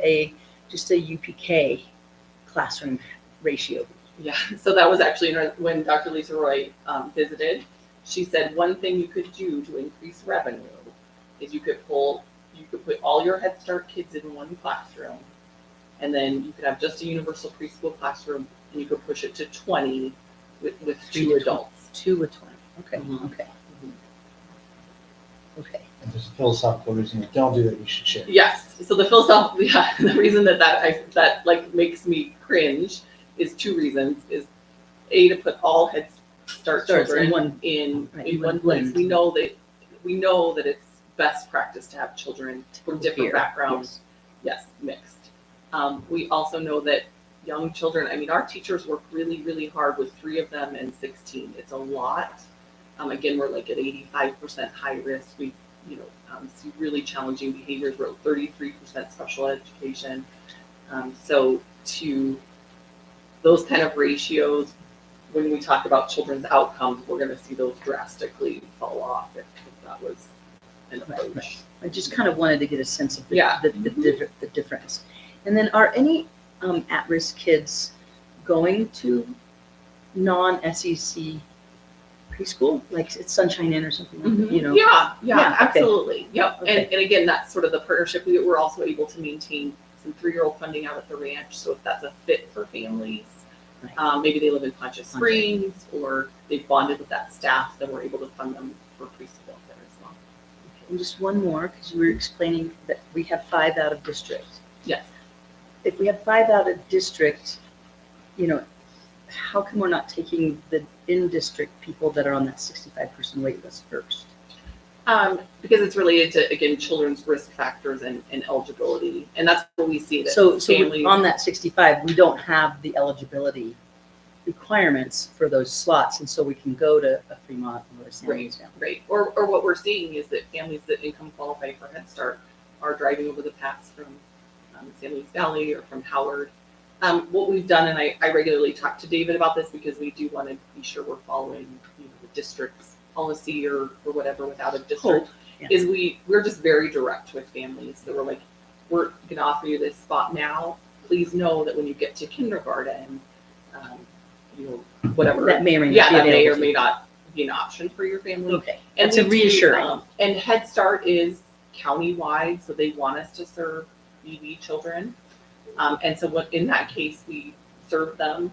just a UPK classroom ratio be? Yeah, so that was actually when Dr. Lisa Roy visited. She said one thing you could do to increase revenue is you could pull you could put all your Head Start kids in one classroom, and then you could have just a universal preschool classroom, and you could push it to 20 with 2 adults. 2 with 20. Okay, Mhm. okay. Okay. And there's a philosophical reason you don't do that, you should share. Yes. So the philosophical, yeah, the reason that like makes me cringe is 2 reasons. Is A, to put all Head Start Starts in children one- in right, in one one place. blend. We know that it's best practice to have children from different Here, backgrounds. Yes, mixed. We also know that young children, I mean, our teachers work really, really hard with 3 of them and 16. It's a lot. Again, we're like at 85% high risk. We, see really challenging behaviors. We're at 33% special education. So to those kind of ratios, when we talk about children's outcomes, we're going to see those drastically fall off if that was an approach. I just kind of wanted to get a sense of the, Yeah. the difference. And then are any at-risk kids going to non-SEC preschool, like it's Sunshine Inn or something, like that, you know? Yeah, Yeah, okay. absolutely. Yep. Okay. And again, that's sort of the partnership. We're also able to maintain some 3-year-old funding out at the ranch. So if that's a fit for families, Right. maybe they live in Poncha Springs or they've bonded with that staff, then we're able to fund them for preschool there as well. And just one more, because you were explaining that we have 5 out of district. Yes. If we have 5 out of district, how come we're not taking the in-district people that are on that 65% wait list first? Because it's related to, again, children's risk factors and eligibility. And that's what we see that So families. on that 65, we don't have the eligibility requirements for those slots, and so we can go to a Fremont or a San Luis Valley. Right. Or what we're seeing is that families that income qualify for Head Start are driving over the pass from San Luis Valley or from Howard. What we've done, and I regularly talk to David about this because we do want to be sure we're following the district's policy or whatever with out of district, Yeah. is we're just very direct with families. So we're like, we're going to offer you this spot now. Please know that when you get to kindergarten, whatever. That may or may not Yeah, be that may or available. may not be an option for your family. Okay, And that's a we do, reassuring. and Head Start is county-wide, so they want us to serve EV children. And so in that case, we serve them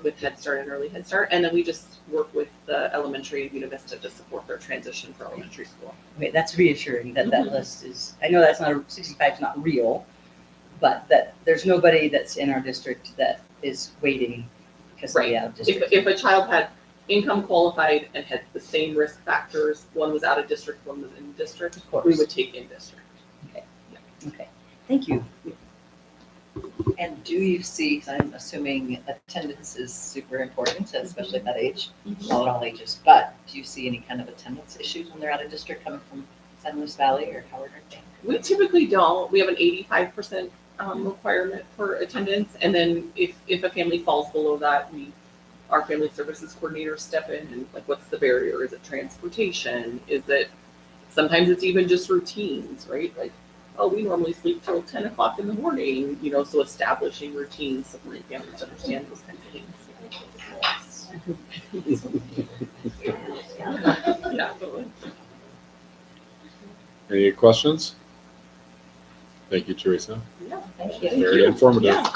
with Head Start and Early Head Start, and then we just work with the elementary and Univista to support their transition for elementary school. Okay, that's reassuring that that list is, I know that's not, 65 is not real, but that there's nobody that's in our district that is waiting because Right. they out of district. If a child had income qualified and had the same risk factors, one was out of district, one was in district, Of course. we would take in district. Okay, thank you. And do you see, 'cause I'm assuming attendance is super important, especially at that age, well, at all ages, but do you see any kind of attendance issues when they're out of district coming from San Luis Valley or Howard or anything? We typically don't. We have an 85% requirement for attendance, and then if a family falls below that, our family services coordinators step in and like, what's the barrier? Is it transportation? Is it sometimes it's even just routines, right? Like, oh, we normally sleep till 10 o'clock in the morning, so establishing routines so the families understand those kinds of things. Yeah. Any questions? Thank you, Teresa. Yeah. Thank you. Very informative. Yeah.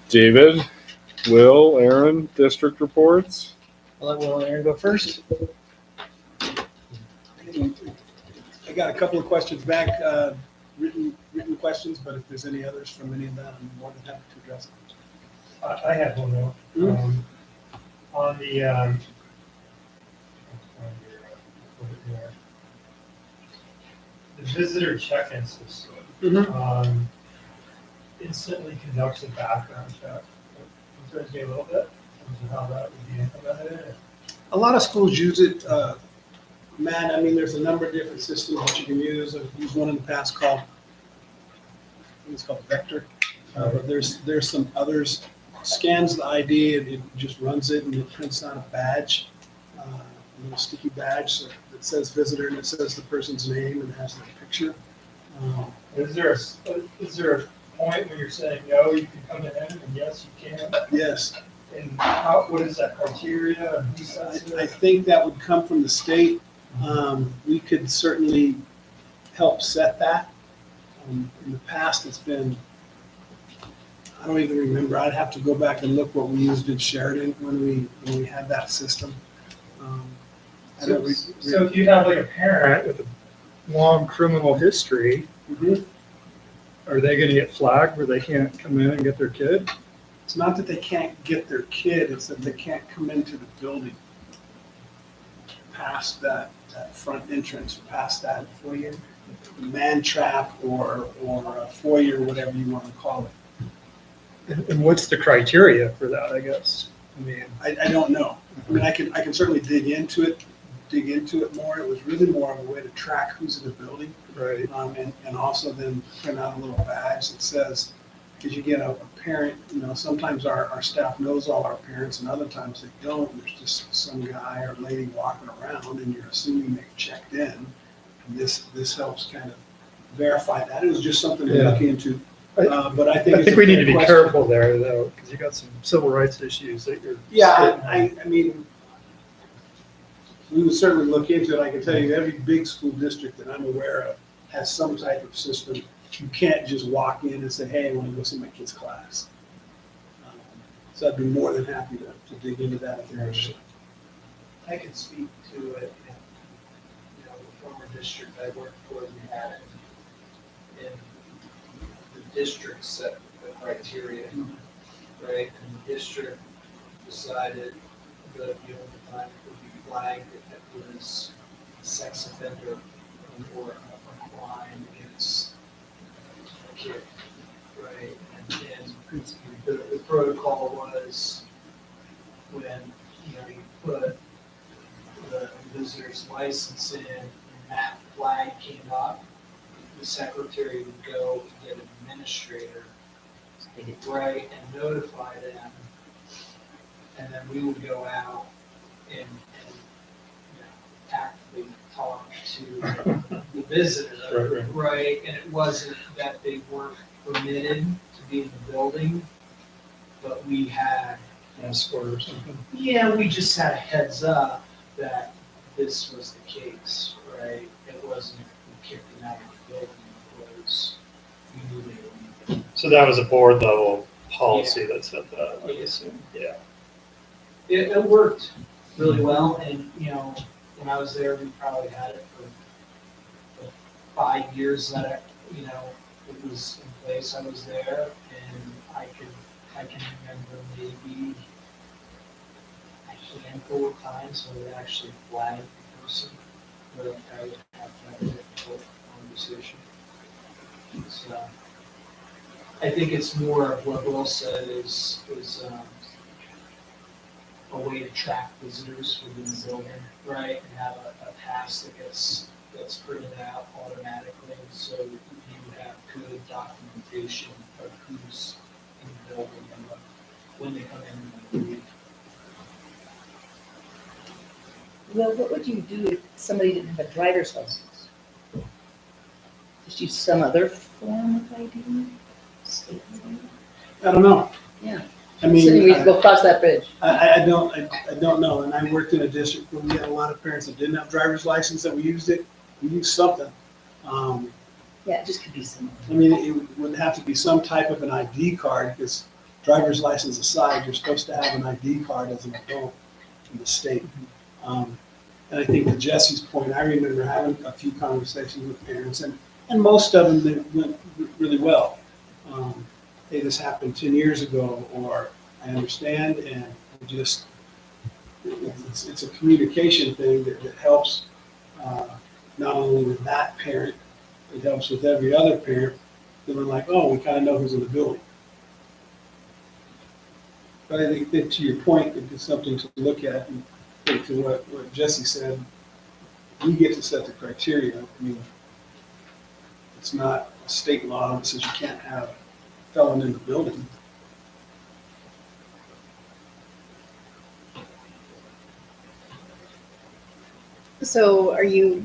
David, Will, Aaron, district reports. I'll let Will and Aaron go first. I got a couple of questions back, written questions, but if there's any others from any of that, I'm more than happy to address them. I had one though. On the, the visitor check-in system, instantly conducts a background check. Can you tell me a little bit in terms of how that would be implemented? A lot of schools use it, Matt. I mean, there's a number of different systems that you can use. I've used one in the past called, I think it's called Vector. But there's some others. Scans the ID and it just runs it and it prints out a badge, a little sticky badge that says visitor and it says the person's name and has their picture. Is there a point when you're saying, no, you can come in and yes, you can? Yes. And what is that criteria and who sets it? I think that would come from the state. We could certainly help set that. In the past, it's been, I don't even remember. I'd have to go back and look what we used in Sheridan when we had that system. I don't So if you have like a parent with a long criminal history, Mhm. are they gonna get flagged where they can't come in and get their kid? It's not that they can't get their kid, it's that they can't come into the building past that front entrance, past that foyer, man trap or a foyer, whatever you want to call it. And what's the criteria for that, I guess? I mean, I don't know. I mean, I can certainly dig into it more. It was really more of a way to track who's in the building. right, And also then print out a little badge that says, because you get a parent, sometimes our staff knows all our parents and other times they don't. There's just some guy or lady walking around and you're assuming they've checked in. And this helps kind of verify that. It was just something to look into. But I think we need to it's a be fair question. careful there though, because you got some civil rights issues that you're. Yeah, I mean, we would certainly look into it. I can tell you, every big school district that I'm aware of has some type of system. You can't just walk in and say, hey, I want to go see my kid's class. So I'd be more than happy to dig into that if you're interested. I can speak to it in, the former district I worked for, we had it. And the district set the criteria, right? And the district decided that the only time it would be flagged if it was a sex offender or a crime against a kid, right? And the protocol was when, you put the visitor's license in and that flag came up, the secretary would go get an administrator, right, and notify them. And then we would go out and actively talk to the visitor, right? And it wasn't that they weren't permitted to be in the building, but we had Escort or something. yeah, we just had a heads up that this was the case, right? It wasn't we kicked them out of the building, it was we knew they were leaving. So that was a board level policy that said that, I assume, yeah. It worked really well, and when I was there, we probably had it for 5 years that it was in place. I was there, and I can remember maybe a handful of times when we actually flagged the person, but I would have to have a difficult conversation. So I think it's more of what Will said is a way to track visitors within the building, right? And have a pass that gets printed out automatically, so you have good documentation of who's in the building and when they come in and leave. Well, what would you do if somebody didn't have a driver's license? Just use some other form of ID? State ID? I don't know. Yeah. I mean, So we go cross that bridge. I don't know. And I worked in a district where we had a lot of parents that didn't have driver's license that we used it. We used something. Yeah, it just could be some. I mean, it would have to be some type of an ID card because driver's license aside, you're supposed to have an ID card as an adult in the state. And I think to Jesse's point, I remember having a few conversations with parents and most of them they went really well. Hey, this happened 10 years ago, or I understand, and just it's a communication thing that helps not only with that parent, it helps with every other parent. That we're like, oh, we kind of know who's in the building. But I think that to your point, it's something to look at, and to what Jesse said, we get to set the criteria. I mean, it's not a state law that says you can't have a felon in the building. So are we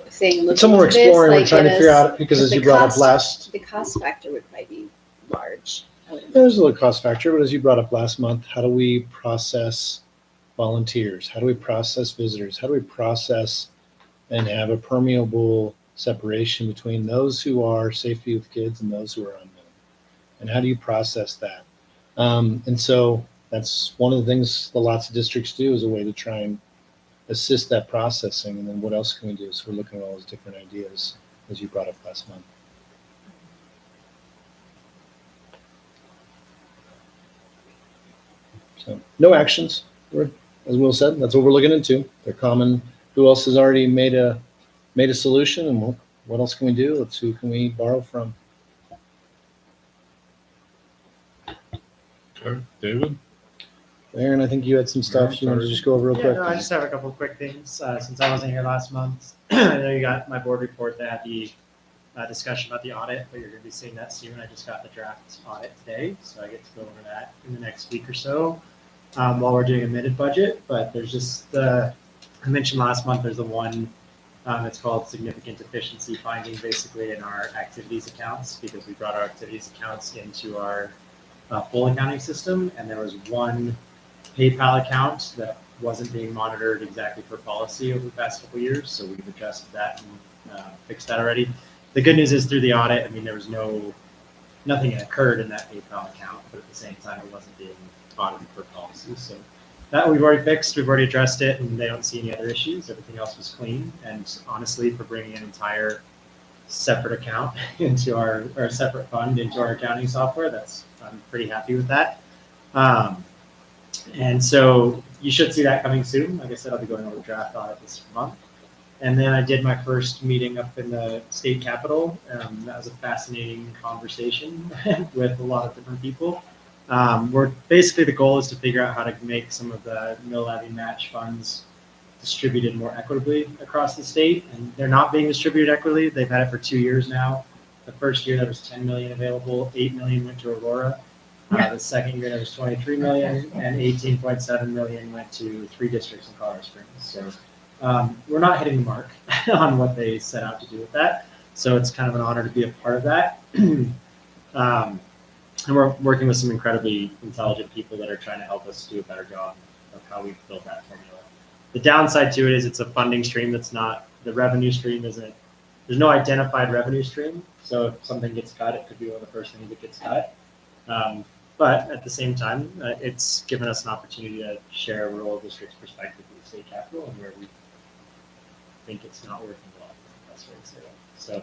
saying look Some into we're this, exploring, we're like, trying to get figure us- out, because as the you brought up cost- last, The cost factor would probably be large. I would imagine. there's a little cost factor, but as you brought up last month, how do we process volunteers? How do we process visitors? How do we process and have a permeable separation between those who are safety with kids and those who are unknown? And how do you process that? And so that's one of the things that lots of districts do as a way to try and assist that processing. And then what else can we do? So we're looking at all those different ideas as you brought up last month. So no actions. As Will said, that's what we're looking into. They're common. Who else has already made a solution, and what else can we do? Who can we borrow from? Okay, David? Aaron, I think you had some stuff you wanted to just go over real Yeah, quick. no, I just have a couple of quick things. Since I wasn't here last month, I know you got my board report that had the discussion about the audit, but you're going to be seeing that soon. I just got the draft audit today, so I get to go over that in the next week or so while we're doing amended budget. But there's just I mentioned last month, there's the one it's called significant deficiency finding, basically in our activities accounts, because we brought our activities accounts into our full accounting system, and there was one PayPal account that wasn't being monitored exactly for policy over the past couple of years. So we've adjusted that and fixed that already. The good news is through the audit, I mean, there was nothing occurred in that PayPal account, but at the same time, it wasn't being audited for policy. So that we've already fixed, we've already addressed it, and they don't see any other issues. Everything else was clean. And honestly, for bringing an entire separate account into our separate fund into our accounting software, I'm pretty happy with that. And so you should see that coming soon. Like I said, I'll be going over draft audit this month. And then I did my first meeting up in the state capitol. That was a fascinating conversation with a lot of different people. Basically the goal is to figure out how to make some of the mill levy match funds distributed more equitably across the state. And they're not being distributed equitably. They've had it for 2 years now. The first year there was 10 million available, 8 million went to Aurora. The second year there was 23 million, and 18.7 million went to 3 districts in Colorado Springs. So we're not hitting the mark on what they set out to do with that. So it's kind of an honor to be a part of that. And we're working with some incredibly intelligent people that are trying to help us do a better job of how we've built that formula. The downside to it is it's a funding stream that's not, the revenue stream isn't, there's no identified revenue stream. So if something gets cut, it could be one of the first things that gets cut. But at the same time, it's given us an opportunity to share a rural district's perspective with the state capital and where we think it's not working well. That's the best way to say that.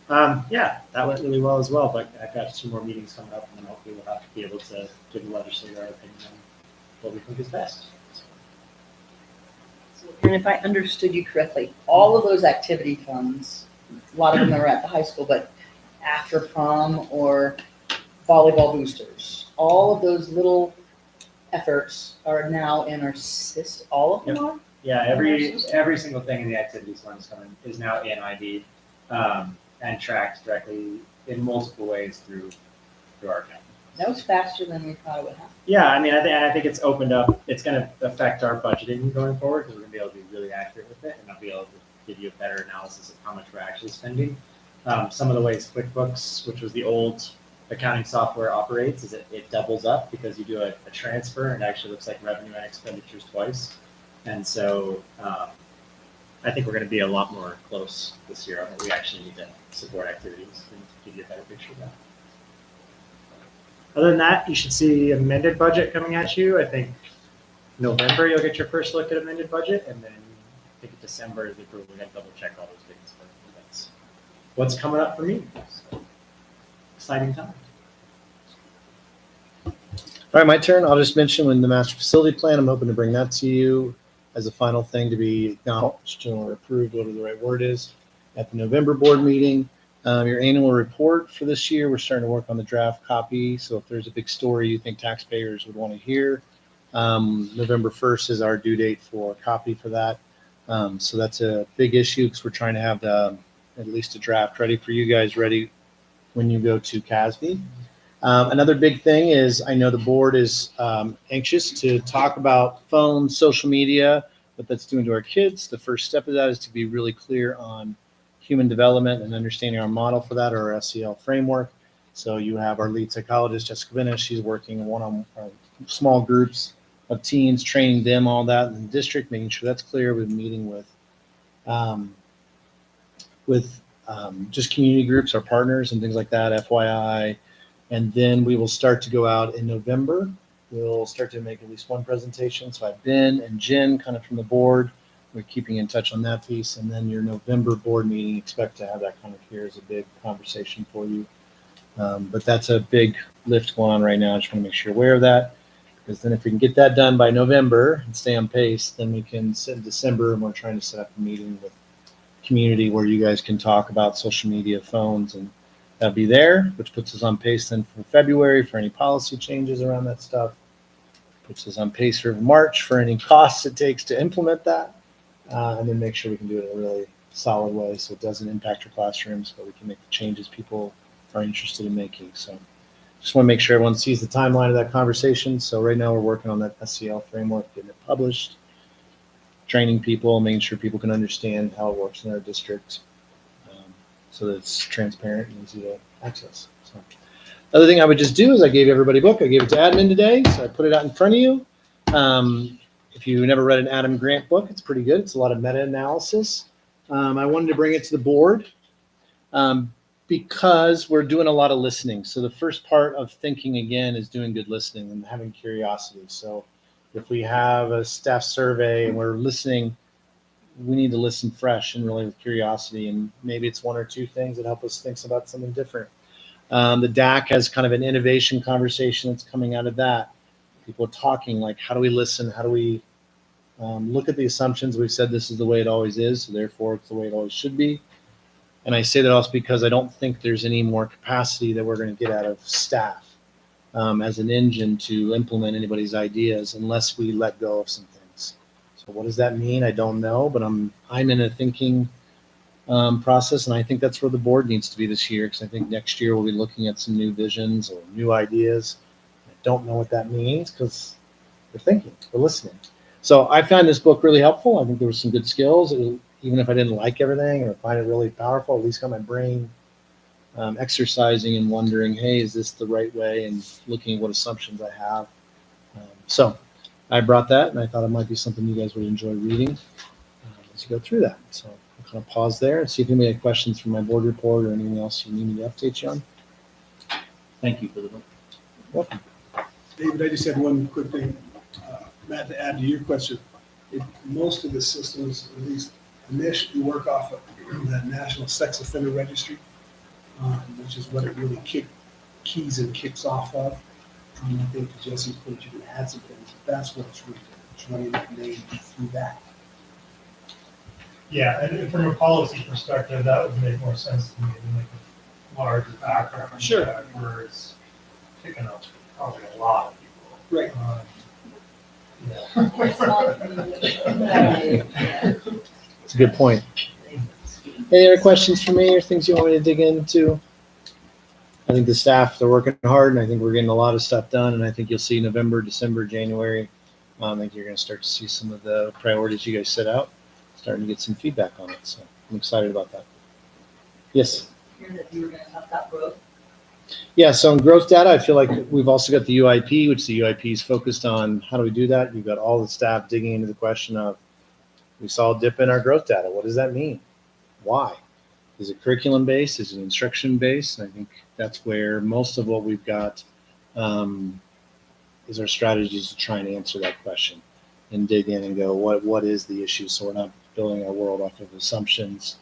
So, yeah, that went really well as well. But I've got 2 more meetings coming up, and then hopefully we'll have to be able to give the legislature our opinion on what we think is best. And if I understood you correctly, all of those activity funds, a lot of them are at the high school, but after prom or volleyball boosters, all of those little efforts are now in our system. All of them are? Yeah, every single thing in the activities fund is now in IB and tracked directly in multiple ways through our account. That was faster than we thought it would happen. Yeah, I mean, I think it's opened up. It's going to affect our budgeting going forward because we're going to be able to be really accurate with it, and I'll be able to give you a better analysis of how much we're actually spending. Some of the ways QuickBooks, which was the old accounting software, operates is it doubles up because you do a transfer and it actually looks like revenue and expenditures twice. And so I think we're going to be a lot more close this year on what we actually need to support activities and give you a better picture of that. Other than that, you should see amended budget coming at you. I think November you'll get your first look at amended budget, and then I think December is the approval. We're going to double check all those things. But that's what's coming up for me. So, exciting time. All right, my turn. I'll just mention when the master facility plan, I'm hoping to bring that to you as a final thing to be acknowledged or approved, whatever the right word is, at the November board meeting. Your annual report for this year, we're starting to work on the draft copy. So if there's a big story you think taxpayers would want to hear, November 1st is our due date for a copy for that. So that's a big issue because we're trying to have at least a draft ready for you guys, ready when you go to CASB. Another big thing is I know the board is anxious to talk about phones, social media, what that's doing to our kids. The first step of that is to be really clear on human development and understanding our model for that, or our SEL framework. So you have our lead psychologist, Jessica Venus. She's working on small groups of teens, training them, all that in the district, making sure that's clear. We're meeting with just community groups, our partners and things like that, FYI. And then we will start to go out in November. We'll start to make at least one presentation. So I've been and Jen kind of from the board. We're keeping in touch on that piece. And then your November board meeting, expect to have that kind of here as a big conversation for you. But that's a big lift going on right now. I just want to make sure you're aware of that. Because then if we can get that done by November and stay on pace, then we can sit in December, and we're trying to set up a meeting with community where you guys can talk about social media, phones, and that'll be there, which puts us on pace then for February for any policy changes around that stuff. Puts us on pace for March for any costs it takes to implement that, and then make sure we can do it in a really solid way so it doesn't impact your classrooms, but we can make the changes people are interested in making. So just want to make sure everyone sees the timeline of that conversation. So right now we're working on that SEL framework, getting it published, training people, making sure people can understand how it works in our district, so that it's transparent and easy to access. So the other thing I would just do is I gave everybody a book. I gave it to admin today, so I put it out in front of you. If you never read an Adam Grant book, it's pretty good. It's a lot of meta-analysis. I wanted to bring it to the board because we're doing a lot of listening. So the first part of thinking again is doing good listening and having curiosity. So if we have a staff survey and we're listening, we need to listen fresh and really with curiosity. And maybe it's one or two things that help us think about something different. The DAC has kind of an innovation conversation that's coming out of that. People are talking like, how do we listen? How do we look at the assumptions? We've said this is the way it always is, so therefore it's the way it always should be. And I say that also because I don't think there's any more capacity that we're going to get out of staff as an engine to implement anybody's ideas unless we let go of some things. So what does that mean? I don't know, but I'm in a thinking process, and I think that's where the board needs to be this year, because I think next year we'll be looking at some new visions or new ideas. I don't know what that means because we're thinking, we're listening. So I found this book really helpful. I think there were some good skills. Even if I didn't like everything or find it really powerful, at least got my brain exercising and wondering, hey, is this the right way? And looking at what assumptions I have. So I brought that, and I thought it might be something you guys would enjoy reading as you go through that. So I'll kind of pause there and see if anybody had questions from my board report or anything else you need me to update you on. Thank you for the book. Welcome. David, I just had one quick thing, Matt, to add to your question. Most of the systems, at least initially, work off of that National Sex Offender Registry, which is what it really keys and kicks off of. I think to Jesse's point, you can add some things. That's what it's really doing. It's running that name through that. Yeah, and from a policy perspective, that would make more sense to me than like a larger background. Sure. Where it's picking up probably a lot of people. Right. It's a good point. Any other questions for me or things you want me to dig into? I think the staff, they're working hard, and I think we're getting a lot of stuff done, and I think you'll see November, December, January. I think you're going to start to see some of the priorities you guys set out, starting to get some feedback on it. So I'm excited about that. Yes? Hear that you were going to talk about growth. Yeah, so in growth data, I feel like we've also got the UIP, which the UIP is focused on how do we do that? You've got all the staff digging into the question of, we saw a dip in our growth data. What does that mean? Why? Is it curriculum based? Is it instruction based? And I think that's where most of what we've got is our strategies to try and answer that question and dig in and go, what is the issue? So we're not building our world off of assumptions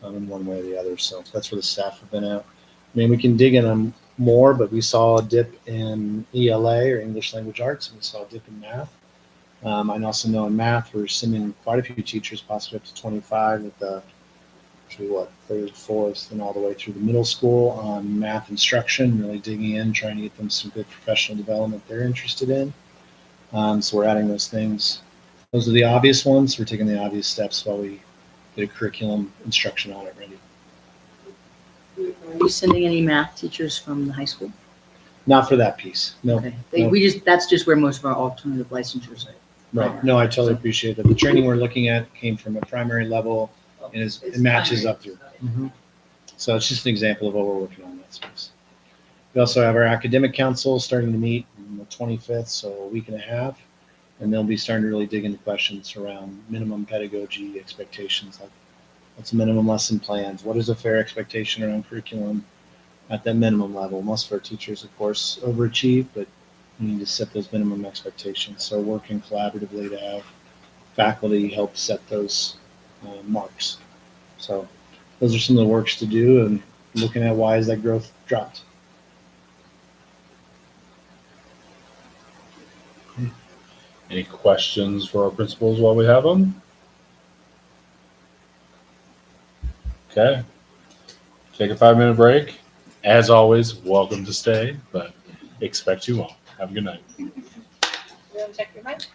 in one way or the other. So that's where the staff have been at. I mean, we can dig in on more, but we saw a dip in ELA or English Language Arts, and we saw a dip in math. I also know in math, we're sending quite a few teachers, possibly up to 25 with the third, fourth, and all the way through the middle school on math instruction, really digging in, trying to get them some good professional development they're interested in. So we're adding those things. Those are the obvious ones. We're taking the obvious steps while we get a curriculum instruction audit ready. Are you sending any math teachers from the high school? Not for that piece. No. Okay. No. That's just where most of our alternative licensures are. Right. No, I totally appreciate that. The training we're looking at came from a primary level and it matches up through. Mm-hmm. So it's just an example of what we're working on in that space. We also have our academic council starting to meet on the 25th, so a week and a half. And they'll be starting to really dig into questions around minimum pedagogy expectations, like what's minimum lesson plans? What is a fair expectation around curriculum at that minimum level? Most of our teachers, of course, overachieve, but we need to set those minimum expectations. So working collaboratively to have faculty help set those marks. So those are some of the works to do, and looking at why has that growth dropped. Any questions for our principals while we have them? Okay. Take a 5-minute break. As always, welcome to stay, but expect you won't. Have a good night. Everyone check your mics.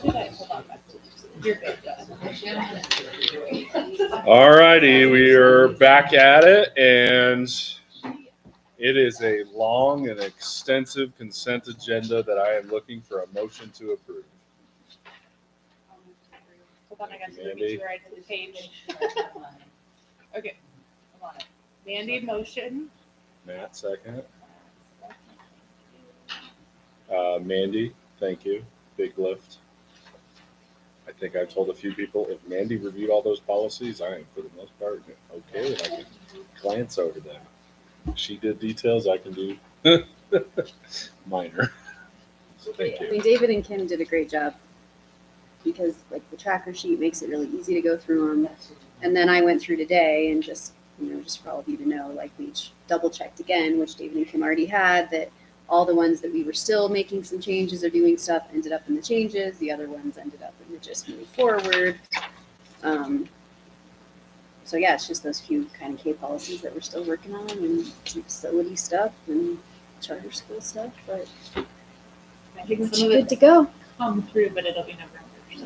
What did I hold on back to? You're good. All righty, we are back at it, and it is a long and extensive consent agenda that I am looking for a motion to approve. Hold on, I got to Mandy. make sure I did the page. Okay. Hold on. Mandy motion. Matt, second. Mandy, thank you. Big lift. I think I've told a few people, if Mandy reviewed all those policies, I am, for the most part, okay, and I can glance over them. If she did details, I can do minor. So thank I you. mean, David and Kim did a great job because like the tracker sheet makes it really easy to go through them. And then I went through today and just for all of you to know, like we double checked again, which David and Kim already had, that all the ones that we were still making some changes or doing stuff ended up in the changes. The other ones ended up in the just move forward. So yeah, it's just those few kind of K policies that we're still working on, and some facility stuff and charter school stuff, but I think it's some of good it to go. come through, but it'll be November. So.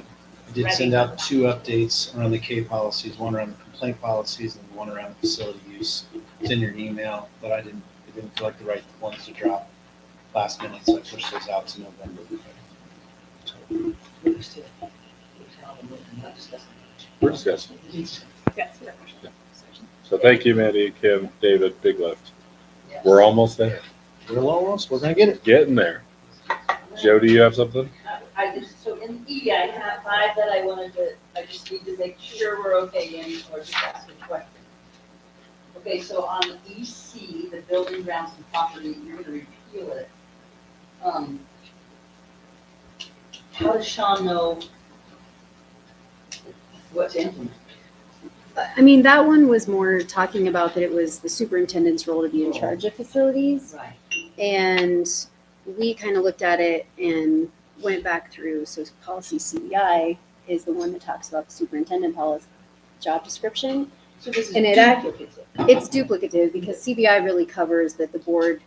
I did send out 2 updates around the K policies, one around the complaint policies and one around facility use. It's in your email, but I didn't feel like the right ones to drop last minute, so I pushed those out to November. We're discussing. Yes. So thank you, Mandy, Kim, David, big lift. We're almost there. We're gonna get it. Getting there. Joe, do you have something? I just, so in E, I have 5 that I just need to make sure we're okay in, or just ask a question. Okay, so on EC, the building grounds and property, you're gonna repeal it. How does Sean know what to implement? I mean, that one was more talking about that it was the superintendent's role to be in charge of facilities. Right. And we kind of looked at it and went back through. So policy CBI is the one that talks about the superintendent policy job description. So this is And duplicative. it's duplicative because CBI really covers that the board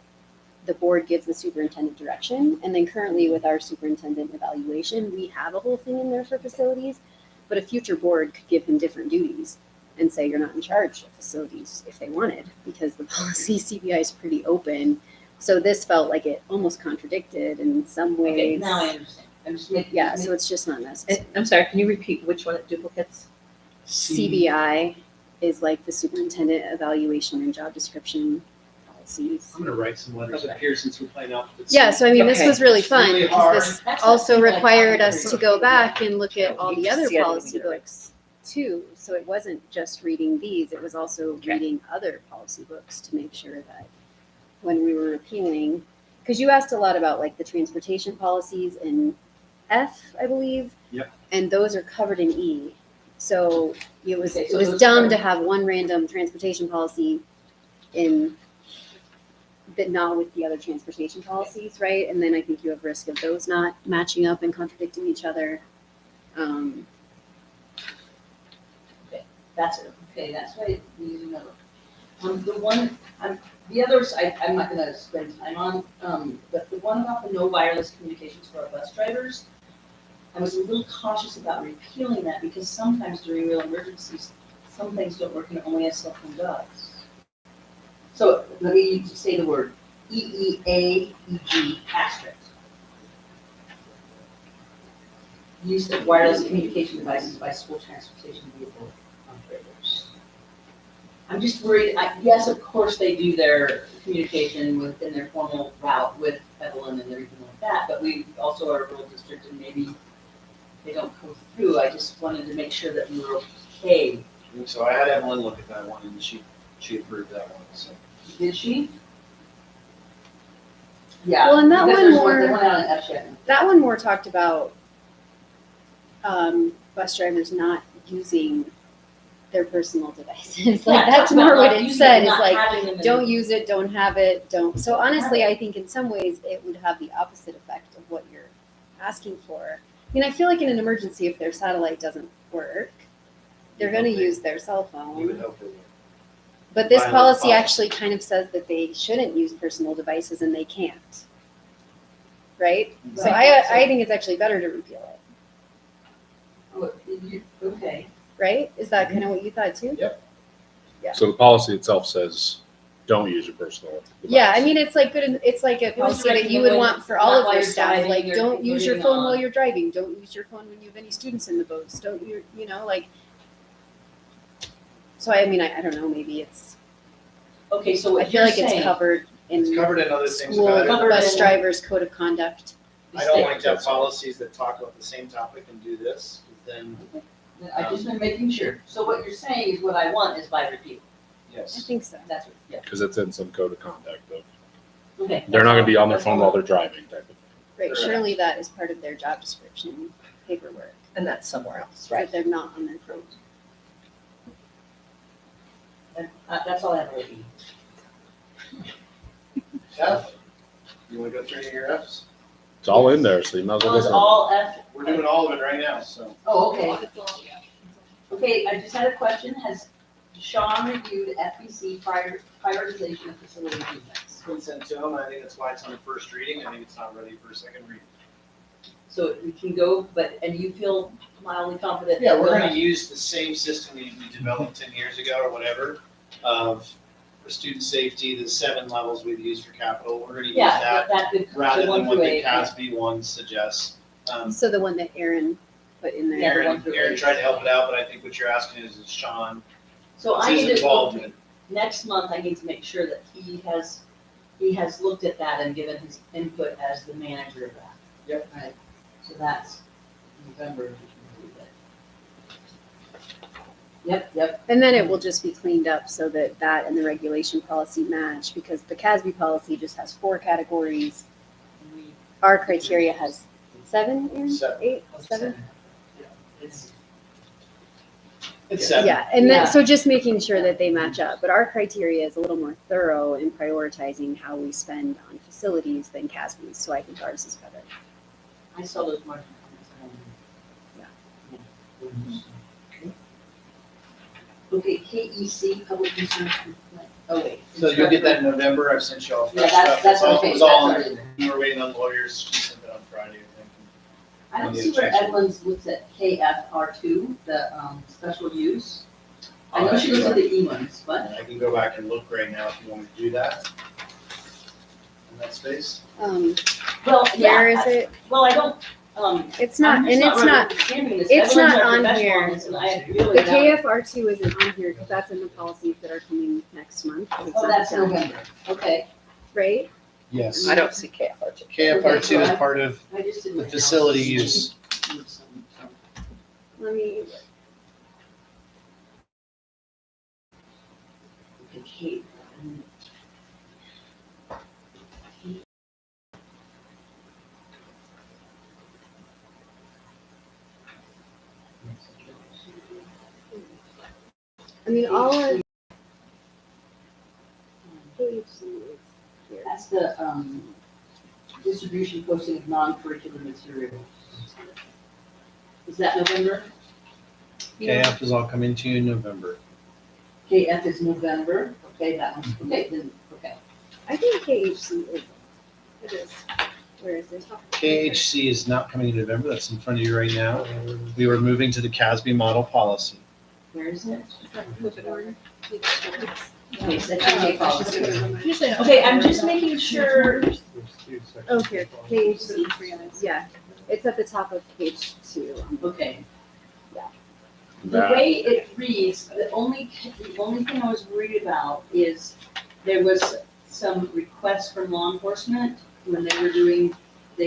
gives the superintendent direction. And then currently with our superintendent evaluation, we have a whole thing in there for facilities, but a future board could give him different duties and say you're not in charge of facilities if they wanted, because the policy CBI is pretty open. So this felt like it almost contradicted in some ways. Okay, now I understand. I'm just making. Yeah, so it's just not necessary. I'm sorry, can you repeat which one it duplicates? CBI is like the superintendent evaluation and job description policies. I'm gonna write some letters up here since we're playing alphabet. Yeah, so I mean, this Okay. was really fun Really because hard. this also required us to go back and look at all the other See, I didn't policy get it right. books too. So it wasn't just reading these, it was also Okay. reading other policy books to make sure that when we were repealing, because you asked a lot about like the transportation policies in F, I believe. Yep. And those are covered in E. So it was Okay, so it was those dumb are- to have one random transportation policy in, but not with the other transportation policies, right? And then I think you have risk of those not matching up and contradicting each other. That's it. Okay, that's why we need to know. The others, I'm not gonna spend time on, but the one about the no wireless communications for our bus drivers, I was a little cautious about repealing that because sometimes during real emergencies, some things don't work and only a cell phone does. So let me say the word EEAEG asterisk. Use of wireless communication devices by school transportation vehicle operators. I'm just worried, yes, of course they do their communication within their formal route with Evelyn and everything like that, but we also are a rural district and maybe they don't come through. I just wanted to make sure that we were okay. So I had Evelyn look at that one and she approved that one, so. Did she? Yeah. Well, and that because one there's more- the one out in F-Shed. That one more talked about bus drivers not using their personal devices. Like Yeah, that's talk about more what not it using said. it, Is not like having them in- don't use it, don't have it, don't. So honestly, I think in some ways it would have the opposite effect of what you're asking for. I mean, I feel like in an emergency, if their satellite doesn't work, they're going to use their cell You would phone. hope it would. But this Violent policy policy. actually kind of says that they shouldn't use personal devices and they can't. Right? So Right. I think it's actually better to repeal it. Okay. right? Is that kind of what you thought too? Yeah. So the policy itself says, don't use your personal device. Yeah, I mean, it's like good, it's like a It was policy that you would want for all not of while your you're staff, driving like, or don't use your putting phone on. while you're driving, don't use your phone when you have any students in the boats, don't you know, like. So I mean, I don't know, maybe it's, Okay, so I what feel you're like it's saying, covered It's in covered in other things school about it. Covered bus in- drivers code of conduct. I don't like to have policies that talk about the same topic and do this, then, I just been making sure. So what you're saying is what I want is by repeal. I yes. think so. That's what, yeah. Because it's in some code of conduct of, Okay. they're not gonna be on their That's phone all. while they're driving type of. Right, Correct. surely that is part of their job description, paperwork, And that's somewhere else, that right? they're not on their phone. And, that's all I have really. F, you wanna go through your Fs? It's all in there, so you might as well Oh, go it's through it. all F. We're doing all of it right now, so. Oh, okay. Okay, I just had a question. Has Sean reviewed FBC prioritization of facility defects? It's been sent to him, I think that's why it's on the first reading, I think it's not ready for a second reading. So we can go, and you feel mildly confident? Yeah, that we're we'll gonna have- use the same system we developed 10 years ago or whatever, for student safety, the 7 levels we've used for capital, we're gonna use Yeah, that that could, rather the one than what through the eight. CASB one suggests. So the one that Aaron put in there. Yeah, the one Aaron, through Aaron eight. tried to help it out, but I think what you're asking is Sean, So I is need to, involved in it. next month, I need to make sure that he has looked at that and given his input as the manager of that. Yep. Right, so that's November. Yep, And then it will just be cleaned up so that that and the regulation policy match, because the CASB policy just has 4 categories. Our criteria has 7, Aaron? 7. 8, 7? It's 7. Yeah, and Yeah. then, so just making sure that they match up, but our criteria is a little more thorough in prioritizing how we spend on facilities than CASB's, so I think ours is better. I saw those margin comments. Okay, KEC, public concerns complaint. Oh, wait. So you'll get that in November, I've sent you all Yeah, fresh that's- stuff. that's It's all- okay, It was all, that's already we were waiting on lawyers, we sent it on Friday, I think. I don't see where Edwin's looks at KFR2, the special use. I know she looks at the E ones, but I can go back and look right now if you want me to do that. In that space. well, yeah. Where is it? Well, I don't, It's not, I'm and just it's really not, understanding this. it's Edwin's not our on professional here. on this, and I the really don't. KFR2 isn't on here, because that's in the policies that are coming next month. 'cause it's Oh, not that's done, November, okay. Right? Yes. I don't see KFR2. KFR2 is part of I just didn't. the facility use. Let me, Okay. I mean, all our KHC is here. That's the, distribution posting of non-curricular materials. Is that November? KF is all coming to you in November. KF is November, okay, that one's, okay, then, okay. I think KHC is, it is, where is it? KHC is not coming in November, that's in front of you right now. We were moving to the CASB model policy. Where is it? Flip it over. Okay, section K policy. Usually not. Okay, I'm just making sure, Oh, here, KHC, yeah, it's at the top of page 2. okay. Yeah. The way it reads, the only thing I was worried about is there was some requests from law enforcement when they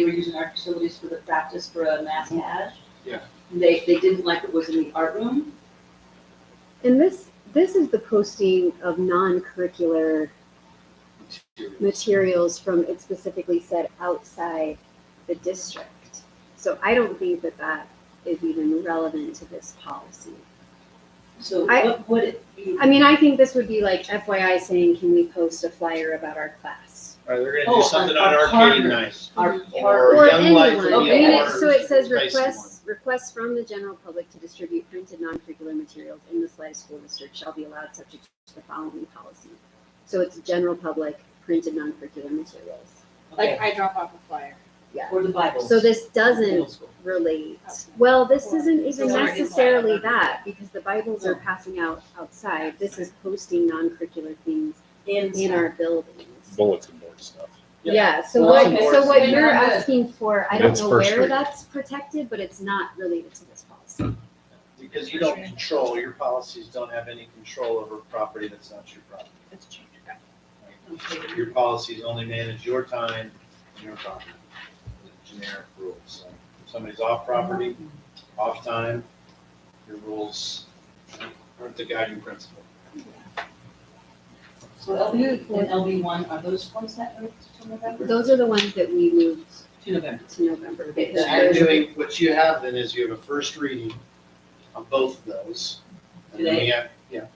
were using our facilities for the practice for a mass cache. Yeah. They didn't like it was in the art room. And this is the posting of non-curricular materials from, it specifically said outside the district. So I don't think that that is even relevant to this policy. So I- what would it be? I mean, I think this would be like FYI saying, can we post a flyer about our class? All right, they're gonna Oh, do something our on arcade partner. night. Our Or Or Young Life anyone. would I be Okay. mean, more so it says enticing requests from the general public to distribute printed non-curricular materials in the Salida School District shall be allowed subject to the following policy. So it's general public printed non-curricular materials. Like I drop off a flyer. Yeah. Or the Bible. So this Middle doesn't school. relate. Well, this isn't even So where is necessarily that? that, because the Bibles are passing out outside. This is posting non-curricular things in our buildings. Bulletin board stuff. Yeah, so Well, what, okay, so so what then you're we're good. asking for, I don't It's know first where reading. that's protected, but it's not related to this policy. Because you don't control, your policies don't have any control over property that's not your property. It's changed. Your policies only manage your time and your property. The generic rules. So if somebody's off property, off time, your rules aren't the guiding principle. So LB and LB1, are those ones that moved to November? Those are the ones that we moved To November. to November. Okay, because So you're there's- doing, what you have then is you have a first reading on both of those. And then we have, yeah.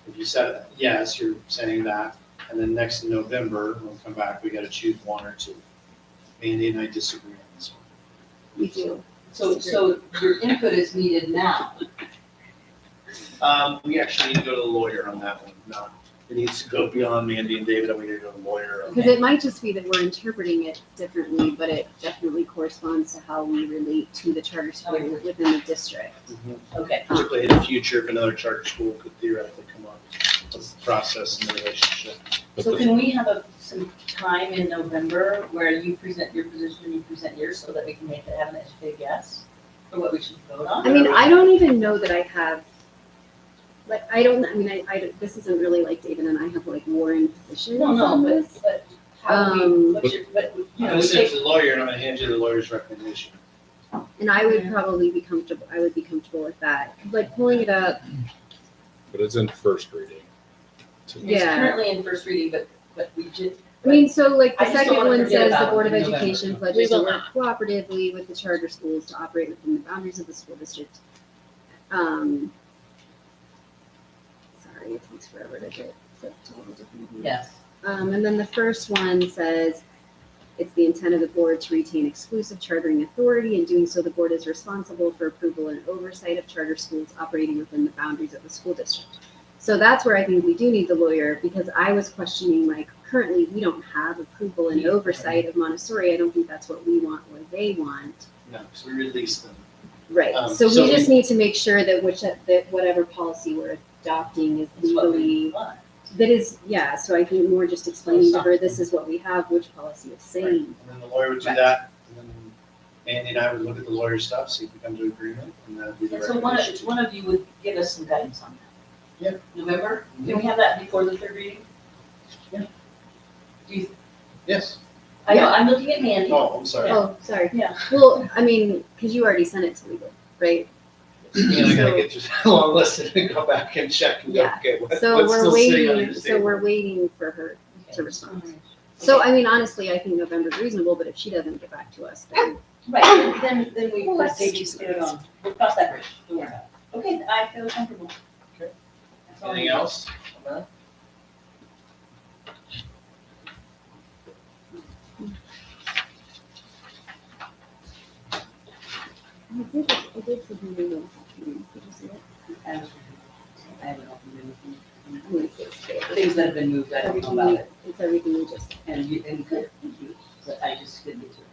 If you said yes, you're saying that. And then next in November, when we come back, we gotta choose one or two. Andy and I disagree on this one. We do. So your input is needed now. We actually need to go to the lawyer on that one, not, it needs to go beyond Mandy and David, and we need to go to the lawyer. Because it might just be that we're interpreting it differently, but it definitely corresponds to how we relate to the charter school within the district. Okay. Particularly in the future, if another charter school could theoretically come up, what's the process and the relationship? So can we have some time in November where you present your position and you present yours so that we can have an educated guess for what we should vote on? I mean, I don't even know that I have, like, I this isn't really like David and I have like warring positions No, on no, this. but how do we, what's your, I'm gonna send it to the lawyer, and I'm gonna hand you the lawyer's recommendation. And I would probably be comfortable, I would be comfortable with that. Like pulling it up, But it's in first reading. It's Yeah. currently in first reading, but we just. I mean, so like I the just don't second wanna one forget says the about Board of it in November. Education We pledges to will work cooperatively with the charter schools to operate within the boundaries of the school district. Sorry, it takes forever to get to all the different things. Yes. And then the first one says, it's the intent of the board to retain exclusive chartering authority. In doing so, the board is responsible for approval and oversight of charter schools operating within the boundaries of the school district. So that's where I think we do need the lawyer, because I was questioning, like, currently we don't have approval and oversight of Montessori. I don't think that's what we want or they want. No, because we release them. Right, so we just need to make sure that that whatever policy we're adopting is That's what we legally, want. that is, yeah, so I think more just explaining to her, this is what we have, which policy is Right. saying. And then the lawyer would do that, and then Andy and I would look at the lawyer stuff, see if we come to agreement, and that'd be the And so recommendation. one of you would give us some guidance on that. Yeah. November, can we have that before the third reading? Yeah. Do you, Yes. I know, I'm looking at Mandy. Oh, I'm sorry. Oh, sorry. Yeah. Well, I mean, because you already sent it to legal, right? And I gotta get through the long list and then go back and check and go, Yeah. okay, So what's we're still sitting on waiting, your so table? we're waiting for her Okay. to respond. So, I mean, honestly, I think November's reasonable, but if she doesn't get back to us, then Right, then we, Well, let's that's take just- it on, we'll cross that bridge, don't worry about it. Okay, I feel comfortable. Okay. That's all I Anything need. else on that? I did for the legal. Did you see it? I haven't opened anything. I'm gonna say it's there. Things that have been moved, I don't know Everything about we- it, It's everything we just, and good, thank you, but I just couldn't get to it.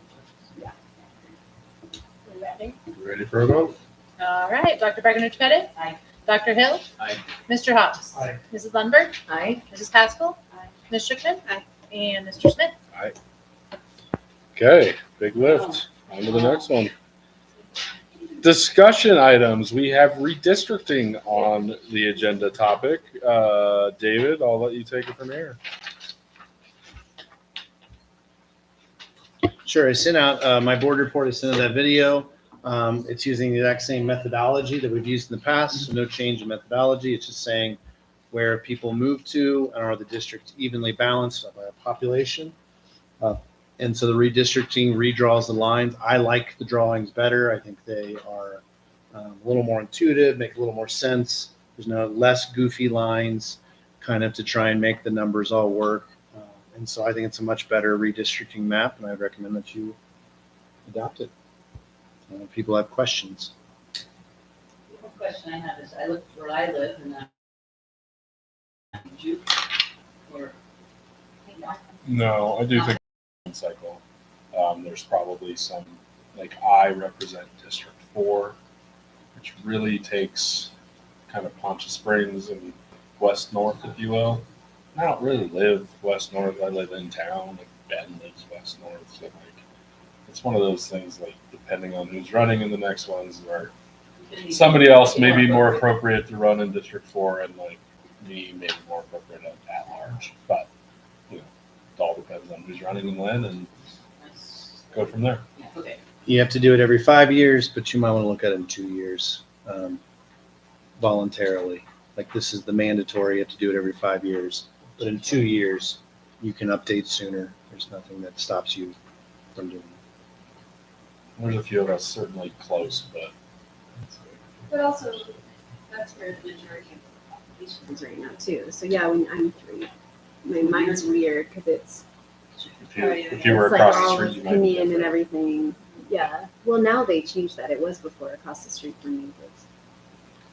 We ready? You ready for a vote? All right, Dr. Breckenridge Pettit? Aye. Dr. Hill? Aye. Mr. Hawes? Aye. Mrs. Lundberg? Aye. Mrs. Haskell? Aye. Ms. Schiffman? Aye. And Mr. Smith? Okay, big lift. On to the next one. Discussion items. We have redistricting on the agenda topic. David, I'll let you take it from here. Sure, I sent out my board report. I sent out that video. It's using the exact same methodology that we've used in the past, so no change in methodology. It's just saying where people move to and are the districts evenly balanced by a population. And so the redistricting redraws the lines. I like the drawings better. I think they are a little more intuitive, make a little more sense. There's no less goofy lines kind of to try and make the numbers all work. And so I think it's a much better redistricting map, and I'd recommend that you adopt it. People have questions. One question I have is, I look where I live and you, or, No, I do think cycle. There's probably some, like I represent District 4, which really takes kind of Poncha Springs and west north, if you will. I don't really live west north. I live in town. Like Ben lives west north. So like, it's one of those things. Like depending on who's running in the next ones, where somebody else may be more appropriate to run in District 4, and like me may be more appropriate at large. But you know, it all depends on who's running and when, and go from there. Okay. You have to do it every 5 years, but you might want to look at it in 2 years, voluntarily. Like this is the mandatory, you have to do it every 5 years. But in 2 years, you can update sooner. There's nothing that stops you from doing it. There's a few of us certainly close, But also, that's where the majority of the population is right now too. So yeah, when I'm 3, my mind's weird because it's if you were it's like across the all street, you might be opinion and different. everything. Yeah. Well, now they changed that. It was before across the street from me, but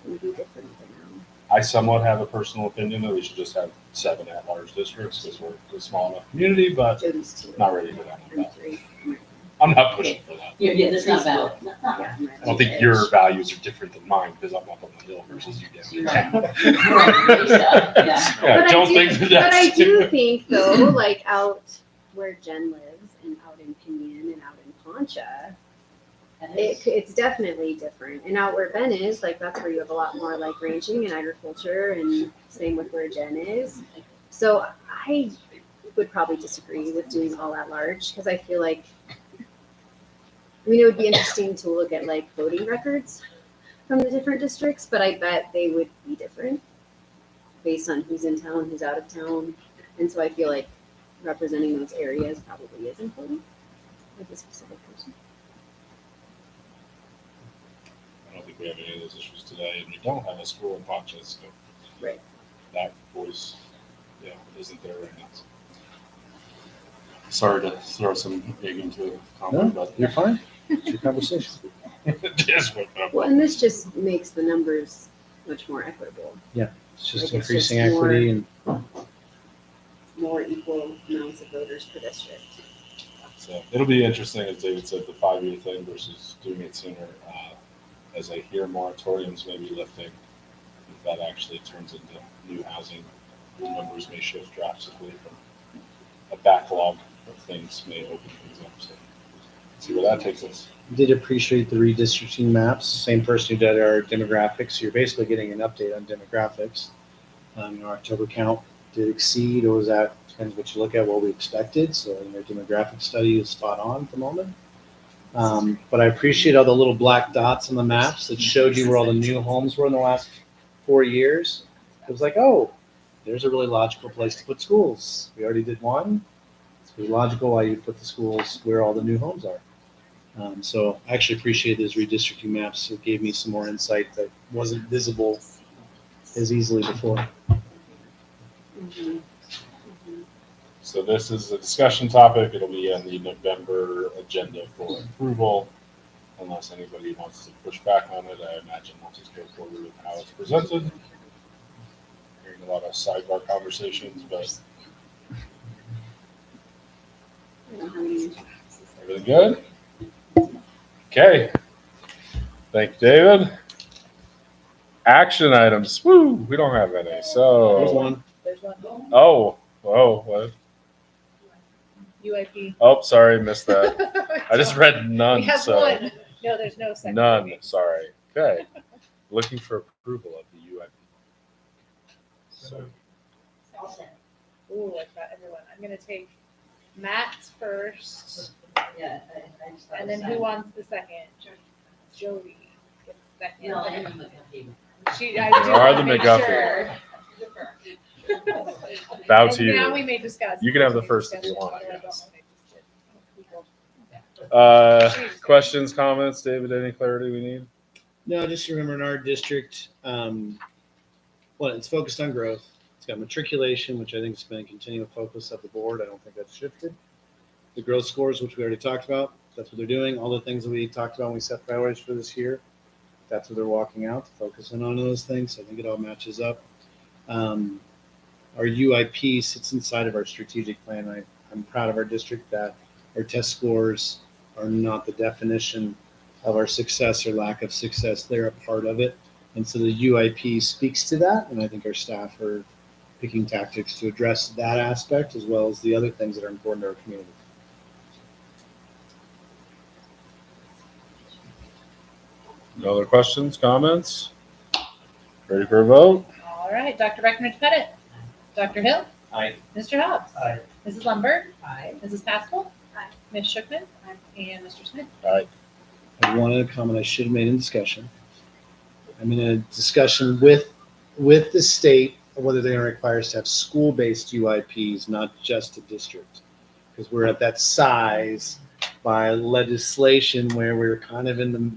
it would be different now. I somewhat have a personal opinion that we should just have 7 at-large districts because we're a small enough community, but Jody's 2. not ready for that. I'm 3. I'm not pushing for that. Yeah, that's not valid. Yeah, I don't think your values are different than mine because I'm up on the hill versus you down in town. Yeah. Yeah, But don't I think do, that but I that's do think though, like out where Jen lives and out in Pinion and out in Poncha, it's definitely different. And out where Ben is, like that's where you have a lot more like ranching and agriculture, and same with where Jen is. So I would probably disagree with doing all at large because I feel like, I mean, it would be interesting to look at like voting records from the different districts, but I bet they would be different based on who's in town, who's out of town. And so I feel like representing those areas probably is important with a specific person. I don't think we have any of those issues today, and we don't have a school in Poncha, so Right. that voice, isn't there right now. Sorry to throw some egg into a comment, but You're fine. It's your conversation. it is what Well, and this just makes the numbers much more equitable, It's just Like, it's increasing just more- equity and more equal amounts of voters per district. So it'll be interesting, as David said, the 5-year thing versus doing it sooner. As I hear moratoriums may be lifting, if that actually turns into new housing, the numbers may shift drastically from a backlog of things may open things up. So see where that takes us. did appreciate the redistricting maps. Same person who did our demographics. You're basically getting an update on demographics. Our October count did exceed, or was that, depends what you look at, what we expected. So our demographic study is spot on at the moment. But I appreciate all the little black dots on the maps that showed you where all the new homes were in the last 4 years. It was like, oh, there's a really logical place to put schools. We already did one. It's pretty logical why you put the schools where all the new homes are. So I actually appreciate those redistricting maps. It gave me some more insight that wasn't visible as easily before. So this is a discussion topic. It'll be on the November agenda for approval. Unless anybody wants to push back on it, I imagine we'll just go forward with how it's presented. Hearing a lot of sidebar conversations, but everything good? Okay. Thank you, David. Action items. Woo! We don't have any. There's So, one. There's one. oh, whoa, what? UIP. Oh, sorry, missed that. I just read none. We have So one. No, there's no second. none. Sorry. Okay. Looking for approval of the UIP. So, Ooh, I've got everyone. I'm gonna take Matt's first, Yeah. and then who wants the second? Jody gets the second. No, I don't look at you. She, I You do are wanna the make McGuffey. sure. Bow And to you. Now we may discuss. You can have the We may first if discuss you want, what I don't yes. want to just get. Questions, comments, David? Any clarity we need? No, just remember in our district, well, it's focused on growth. It's got matriculation, which I think has been a continual focus of the board. I don't think that's shifted. The growth scores, which we already talked about, that's what they're doing. All the things that we talked about when we set priorities for this year, that's what they're walking out, focusing on those things. I think it all matches up. Our UIP sits inside of our strategic plan. I'm proud of our district that our our test scores are not the definition of our success or lack of success. They're a part of it. And so the UIP speaks to that. And I think our staff are picking tactics to address that aspect as well as the other things that are important to our community. No other questions, comments? Ready for a vote? All right, Dr. Breckenridge Pettit. Dr. Hill. Aye. Mr. Hobbs. Aye. Mrs. Lundberg. Aye. Mrs. Pascal. Aye. Ms. Shookman. And Mr. Smith. Aye. I wanted a comment I should have made in discussion. I'm in a discussion with the state of whether they require us to have school-based UIPs, not just a district. Because we're at that size by legislation where we're kind of in the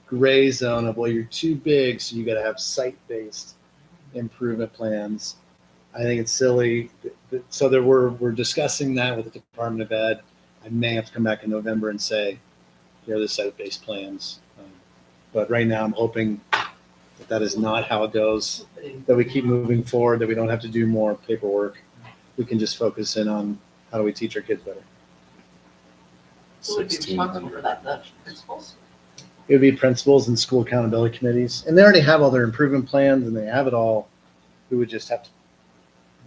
gray zone of, well, you're too big, so you got to have site-based improvement plans. I think it's silly. So there we're discussing that with the Department of Ed. I may have to come back in November and say, here are the site-based plans. But right now I'm hoping that is not how it goes, that we keep moving forward, that we don't have to do more paperwork. We can just focus in on how do we teach our kids better. Who would be responsible for that, the principals? It would be principals and school accountability committees. And they already have all their improvement plans and they have it all. We would just have to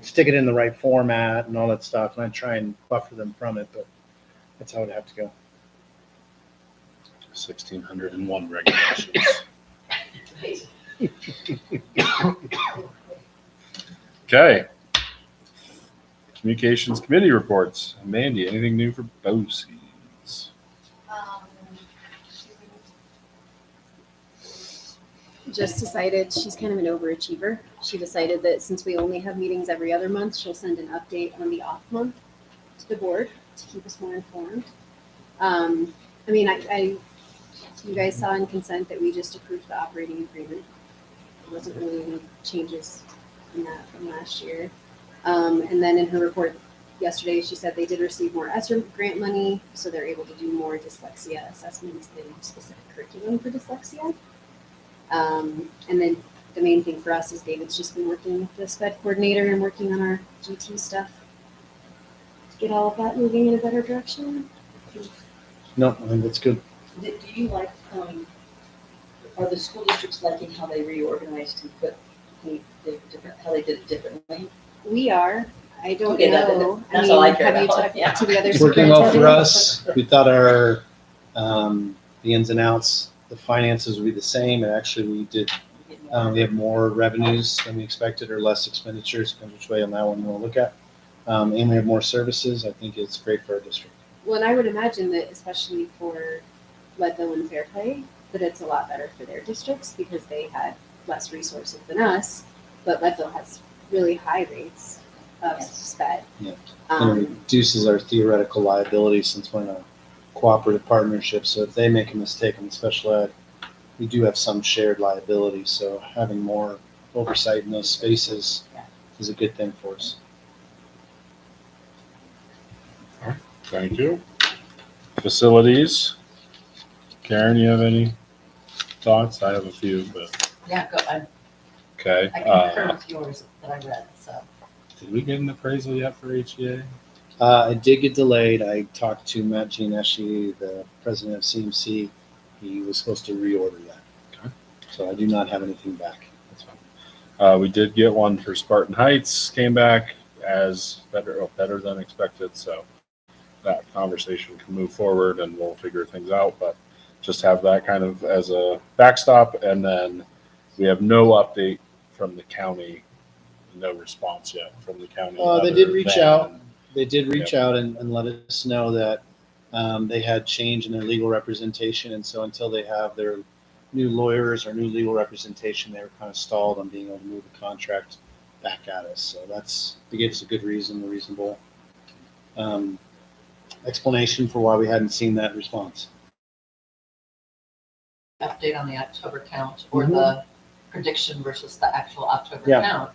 stick it in the right format and all that stuff. And I try and buffer them from it, but that's how it would have to go. 1,601 regulations. Okay. Communications committee reports. Mandy, anything new for BOCES? Just decided she's kind of an overachiever. She decided that since we only have meetings every other month, she'll send an update on the off month to the board to keep us more informed. I mean, you guys saw in consent that we just approved the operating agreement. There wasn't really any changes in that from last year. And then in her report yesterday, she said they did receive more ESSER grant money, so they're able to do more dyslexia assessments and specific curriculum for dyslexia. And then the main thing for us is David's just been working with the SPED coordinator and working on our GT stuff to get all of that moving in a better direction. No, I think that's good. Do you like, are the school districts liking how they reorganized and put how they did it differently? We are. I don't Okay, know. that's all I care have you about. talked Yeah. to the other It's working well for superintendents? us. We thought our, the ins and outs, the finances would be the same. And actually we did, we have more revenues than we expected or less expenditures, depends which way on that one we'll look at. And we have more services. I think it's great for our district. Well, and I would imagine that especially for Leadville and Fairplay, that it's a lot better for their districts because they had less resources than us, but Leadville has really high rates of SPED. Yeah. And it reduces our theoretical liability since we're in a cooperative partnership. So if they make a mistake in the special ed, we do have some shared liability. So having more oversight in those spaces is a good thing for us. Thank you. Facilities. Karen, you have any thoughts? I have a few, but Yeah, okay. I concur with yours that I read, so. Did we get an appraisal yet for HEA? I did get delayed. I talked to Matt Gianeschi, the president of CMC. He was supposed to reorder that. Okay. So I do not have anything back. That's fine. We did get one for Spartan Heights, came back as better than expected. So that conversation can move forward and we'll figure things out, but just have that kind of as a backstop. And then we have no update from the county, no response yet from the county. They did reach out. They did reach out and let us know that they had change in their legal representation. And so until they have their new lawyers or new legal representation, they were kind of stalled on being able to move the contract back at us. So they gave us a good reason, a reasonable explanation for why we hadn't seen that response. Update on the October count or the prediction versus the actual October count.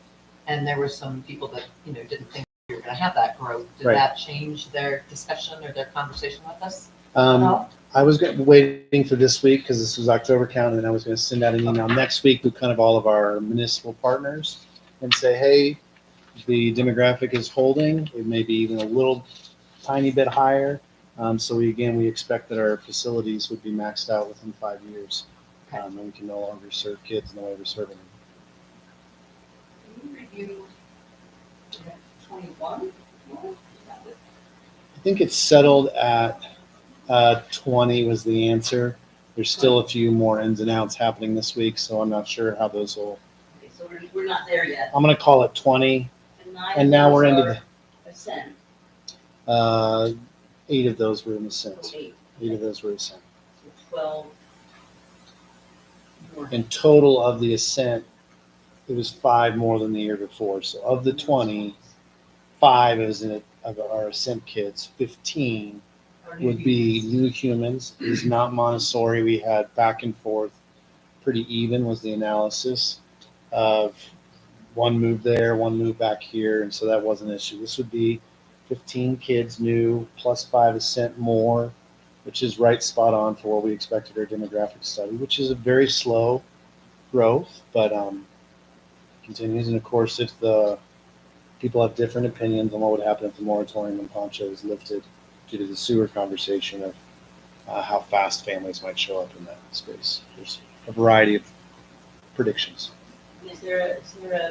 And there were some people that, didn't think we were going to have that growth. Did that change their discussion or their conversation with us at all? I was waiting for this week because this was October count, and I was going to send out an email next week with kind of all of our municipal partners and say, hey, the demographic is holding. It may be even a little tiny bit higher. So we expect that our facilities would be maxed out within 5 years. And we can no longer serve kids in the way we're serving them. Can you review 21? I think it's settled at 20 was the answer. There's still a few more ins and outs happening this week, so I'm not sure how those will. Okay, so we're not there yet. I'm going to call it 20, nine and of now those we're into are Ascent. the 8 of those were in Ascent. So 8. 8 of those were Ascent. So 12. More. In total of the Ascent, it was 5 more than the year before. So of the 20, 5 is of our Ascent kids. 15 would be new humans. It is not Montessori. We had back and forth, pretty even was the analysis of one move there, one move back here, and so that wasn't an issue. This would be 15 kids new plus 5 Ascent more, which is right spot on for what we expected our demographic study, which is a very slow growth, but continues. And of course, if the people have different opinions on what would happen if the moratorium on Poncho is lifted due to the sewer conversation of how fast families might show up in that space. There's a variety of predictions. Is there a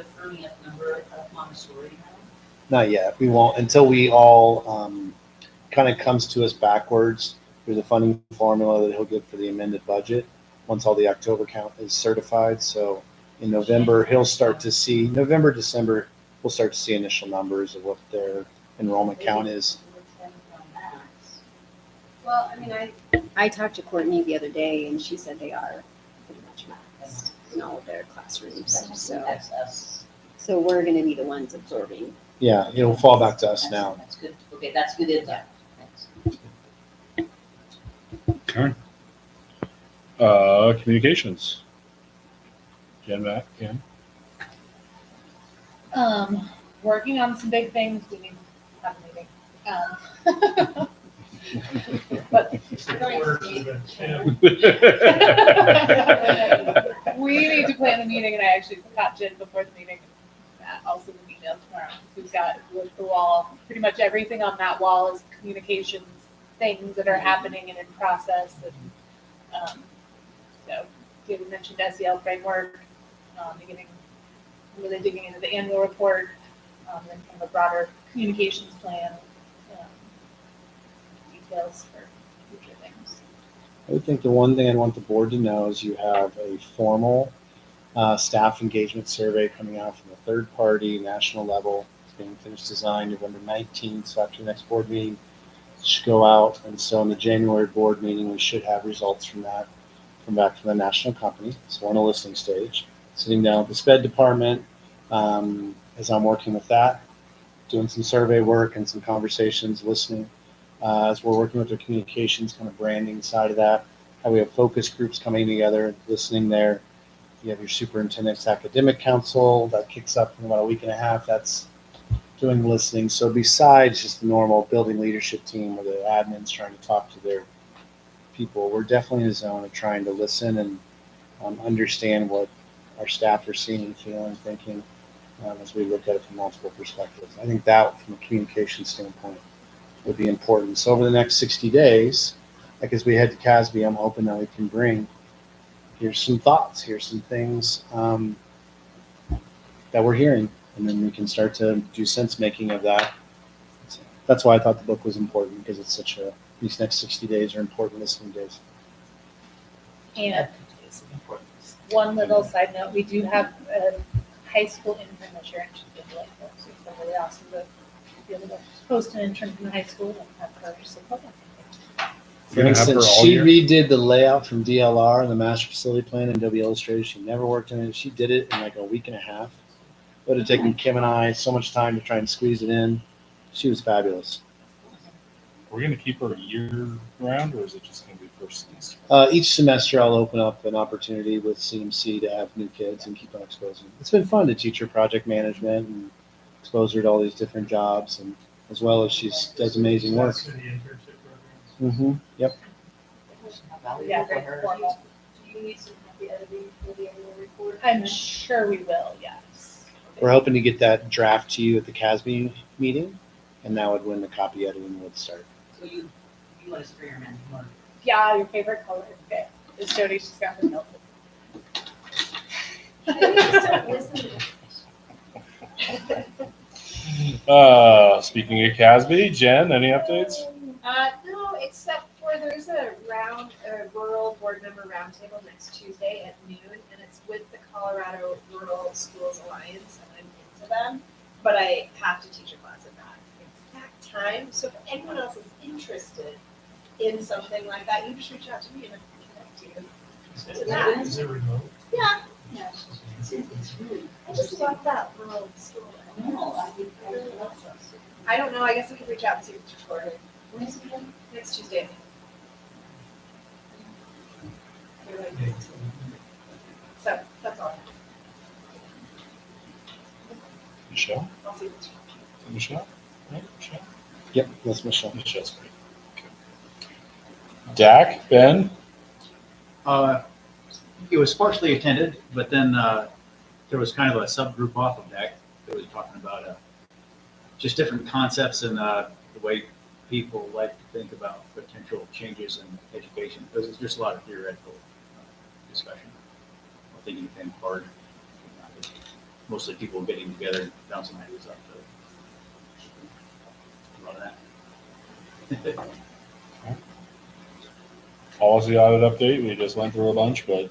firm enough number of Montessori now? Not yet. We won't until we all kind of comes to us backwards. There's a funding formula that he'll give for the amended budget once all the October count is certified. So in November, he'll start to see, November, December, we'll start to see initial numbers of what their enrollment count is. Well, I mean, I talked to Courtney the other day and she said they are pretty much maxed in all of their classrooms. That's us. So we're gonna be the ones absorbing. Yeah, it'll fall back to us now. That's good. Okay, that's good insight. Thanks. Okay. Communications. Jen, Matt, Kim. Working on some big things. We need to have a meeting. But we need to plan the meeting, and I actually got Jen before the meeting. I'll send an email tomorrow. We've got with the wall, pretty much everything on that wall is communications things that are happening and in process. And so David mentioned SEL framework, beginning really digging into the annual report, and kind of a broader communications plan, details for future things. I would think the one thing I want the board to know is you have a formal staff engagement survey coming out from a third-party national level. It's being finished design November 19th, so after the next board meeting, it should go out. And so in the January board meeting, we should have results from that come back from the national company. So we're on a listening stage. Sitting down with the SPED department as I'm working with that, doing some survey work and some conversations, listening. As we're working with the communications kind of branding side of that, how we have focus groups coming together, listening there. You have your superintendent's academic council that kicks up in about a week and a half. That's doing listening. So besides just the normal building leadership team where the admin's trying to talk to their people, we're definitely in a zone of trying to listen and understand what our staff are seeing, feeling, thinking as we look at it from multiple perspectives. I think that from a communication standpoint would be important. So over the next 60 days, like as we head to CASB, I'm hoping that we can bring, here's some thoughts, here's some things that we're hearing, and then we can start to do sense making of that. So that's why I thought the book was important, because it's such a, these next 60 days are important listening days. And one little side note, we do have a high school intern this year, and she's been delightful. So it's been really awesome to be able to host an intern from the high school and have her support us. For instance, she redid the layout from DLR and the master facility plan in Adobe Illustrator. She never worked in it. She did it in like a week and a half. It would have taken Kim and I so much time to try and squeeze it in. She was fabulous. Are we going to keep her a year round, or is it just going to be first semester? Each semester, I'll open up an opportunity with CMC to have new kids and keep on exposing. It's been fun to teach her project management and expose her to all these different jobs, and as well as she does amazing work. That's for the internship programs. Mm-hmm. Yep. Yeah, very formal. Do you need some copy editing for the annual report? I'm sure we will, yes. We're hoping to get that draft to you at the CASB meeting, and that would when the copy editing would start. So you You want a sprayer man, come on. Yeah, your favorite color. Okay. This Jody, she's got the milk. Speaking of Casby, Jen, any updates? No, except for there's a rural board member roundtable next Tuesday at noon, and it's with the Colorado Rural Schools Alliance, and I'm into them, but I have to teach a class at that exact time. So if anyone else is interested in something like that, you just reach out to me and I can connect you to that. Is it remote? Yeah, Yeah, it's really. I just love that rural school. No, I don't know. I guess I could reach out and see if it's recorded. when is it again? Next Tuesday. So that's all. Michelle? I'll see if it's Michelle? Right? Michelle? Yep, that's Michelle. Michelle's great. Okay. Dak, Ben? It was partially attended, but then there was kind of a subgroup off of that that was talking about just different concepts and the way people like to think about potential changes in education. It was just a lot of theoretical discussion. I think it became hard. Mostly people getting together and bouncing ideas off of that. Policy audit update. We just went through a bunch, but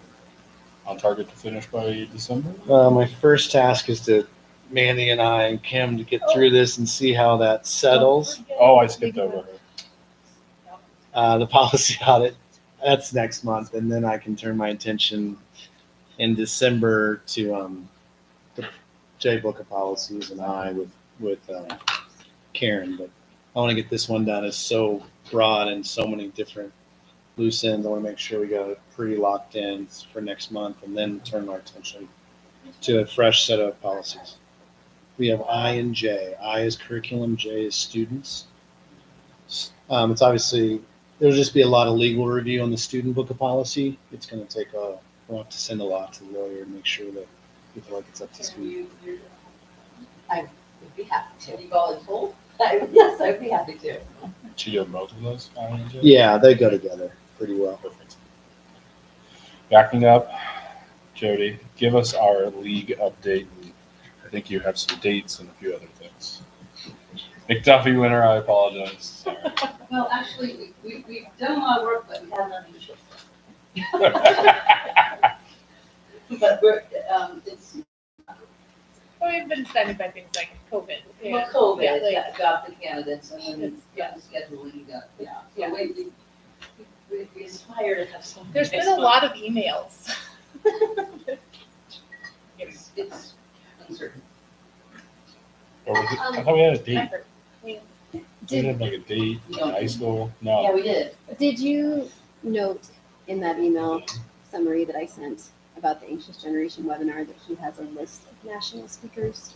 on target to finish by December. My first task is to Mandy and I and Kim to get through this and see how that settles. Oh, I skipped over her. The policy audit, that's next month, and then I can turn my attention in December to the J Book of Policies and I with Karen. But I want to get this one done. It's so broad and so many different loose ends. I want to make sure we got it pretty locked in for next month, and then turn our attention to a fresh set of policies. We have I and J. I is curriculum, J is students. It's obviously, there'll just be a lot of legal review on the student book of policy. It's going to take we'll have to send a lot to the lawyer and make sure that we feel like it's up to speed. I would be happy to. You volunteer? Yes, I'd be happy to. Do you have both of those? I and J? Yeah, they go together pretty well. Perfect. Backing up, Jody, give us our league update. I think you have some dates and a few other things. McDuffie winner, I apologize. Sorry. Well, actually, we've done a lot of work, but we haven't done any short But we're, it's, Well, we've been standing by things like COVID. well, COVID, Yeah, like, got the candidates, and then got the scheduling, got, Yeah. So we aspire to have some. there's been a lot of emails. It's uncertain. Or was it, I thought we had a date. We Did, had like a date in high school. No. Yeah, we did. did you note in that email summary that I sent about the Anxious Generation webinar that he has a list of national speakers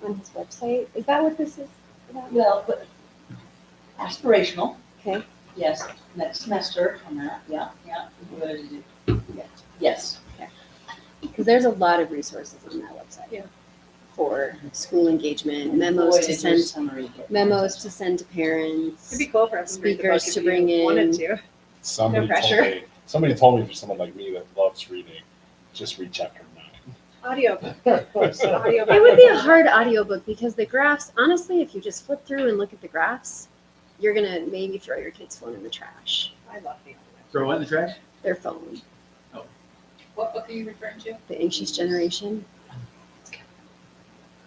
on his website? Is that what this is about? Well, but aspirational, Okay. yes, next semester on that, yeah. What did you do? Yes. Because there's a lot of resources on that website. Yeah. For school engagement, Boy, memos to did your send, summary get- memos to send to parents. It'd be cool for us to read the book Speakers if to you bring in. wanted to. Somebody No told pressure. me. Somebody told me for someone like me that loves reading, just read chapter 9. Audio. Audio. It would be a hard audiobook because the graphs, honestly, if you just flip through and look at the graphs, you're gonna maybe throw your kid's phone in the trash. I love the audio. Throw it in the trash? Their phone. What book are you referring to? The Anxious Generation.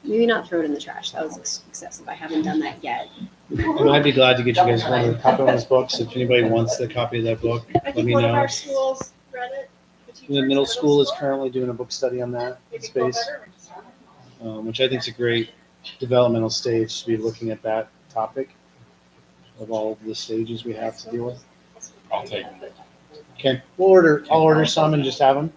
Maybe not throw it in the trash. That was excessive. I haven't done that yet. And I'd be glad to get you guys one copy of his books. If anybody wants the copy of that book, I let think me one of know. our schools read it. The middle school is currently doing a book study on that Maybe space, which I think is a great developmental stage to be looking at that topic of all of the stages we have to deal with. I'll take it. Okay, I'll order some and just have them.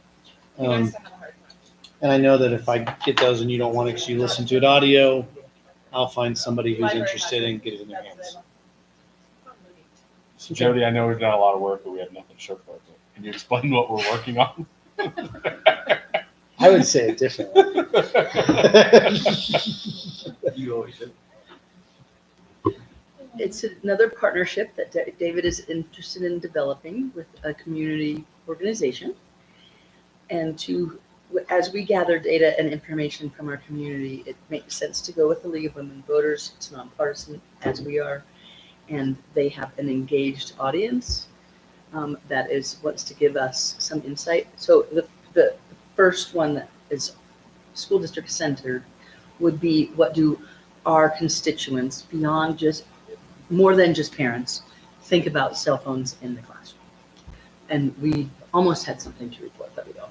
And I know that if I get those and you don't want it because you listen to it audio, I'll find somebody who's interested and get it in their hands. So Jody, I know we've done a lot of work, but we have nothing to show for it. Can you explain what we're working on? I would say it differently. You always do. It's another partnership that David is interested in developing with a community organization. And as we gather data and information from our community, it makes sense to go with the League of Women Voters. It's nonpartisan, as we are, and they have an engaged audience that wants to give us some insight. So the first one that is school district centered would be, what do our constituents, beyond just, more than just parents, think about cell phones in the classroom? And we almost had something to report, but we don't.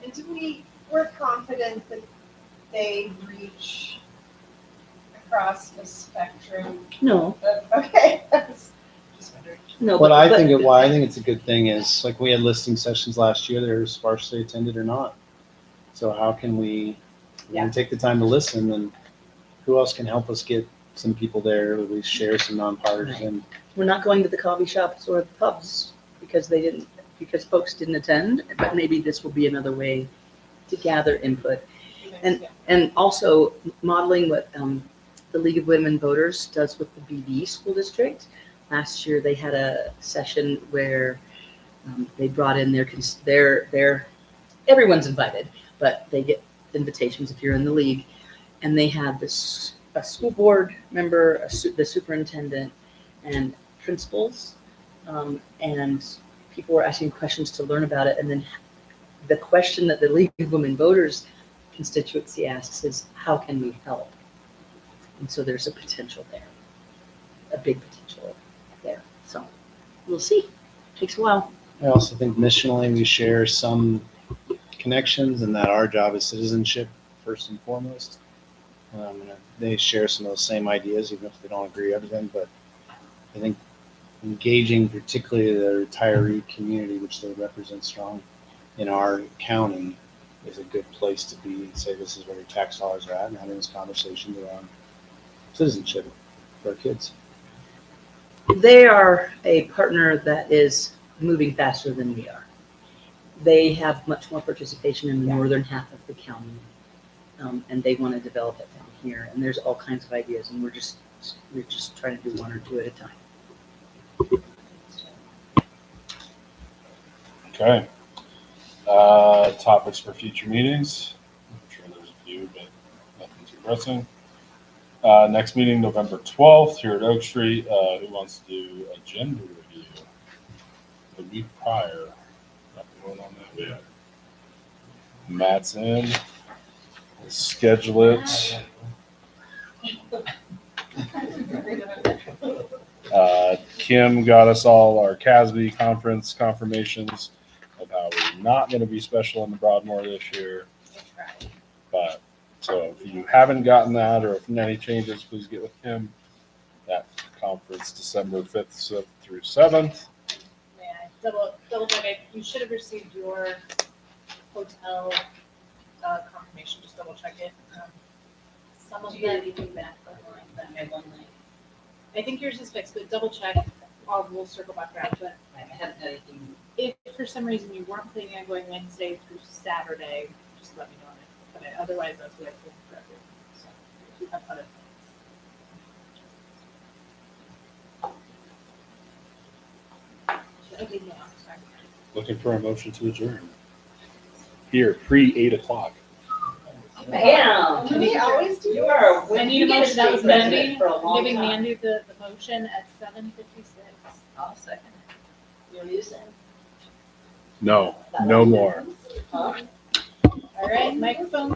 And we're confident that they reach across the spectrum. No. Okay. Just wondering. No, What I but- think, why I think it's a good thing is, like, we had listening sessions last year that were sparsely attended or not. So how can we take the time to listen, and who else can help us get some people there? We share some nonpartisan. We're not going to the coffee shops or the pubs because folks didn't attend, but maybe this will be another way to gather input. And also modeling what the League of Women Voters does with the BD school district. Last year, they had a session where they brought in their everyone's invited, but they get invitations if you're in the league. And they had a school board member, the superintendent, and principals. And people were asking questions to learn about it. And then the question that the League of Women Voters constituency asks is, how can we help? And so there's a potential there, a big potential there. So we'll see. Takes a while. I also think missionally we share some connections, and that our job is citizenship first and foremost. And they share some of those same ideas, even if they don't agree with everything. But I think engaging particularly the retiree community, which they represent strong in our county, is a good place to be and say, this is where your tax dollars are at, and having this conversation around citizenship for our kids. They are a partner that is moving faster than we are. They have much more participation in the northern half of the county, and they want to develop it down here. And there's all kinds of ideas, and we're just trying to do one or two at a time. Okay. Topics for future meetings. I'm sure there's a few, but nothing too pressing. Next meeting, November 12th, here at Oak Street. Who wants to do agenda review? The week prior. Nothing going on that week. Matt's in. We'll schedule it. Kim got us all our CASB conference confirmations of how we're not going to be special in the Broadmoor this year. But so if you haven't gotten that, or if any changes, please get with Kim. That conference, December 5th through 7th. Yeah, double check. You should have received your hotel confirmation. Just double check it. Some of Did you get them. anything back from like that one night? I think yours is fixed, but double check. We'll circle back around to it. I haven't had anything. If for some reason you weren't planning on going Wednesday through Saturday, just let me know on it. But otherwise, that's what I think for everyone. So if you have other plans. Okay, no, sorry. Looking for a motion to adjourn. Here, pre-8 o'clock. Bam! Can we always do You are. I need a motion. That was Mandy, giving Mandy the motion at 7:56. I'll second it. You're using. No more. Huh? All right, microphone.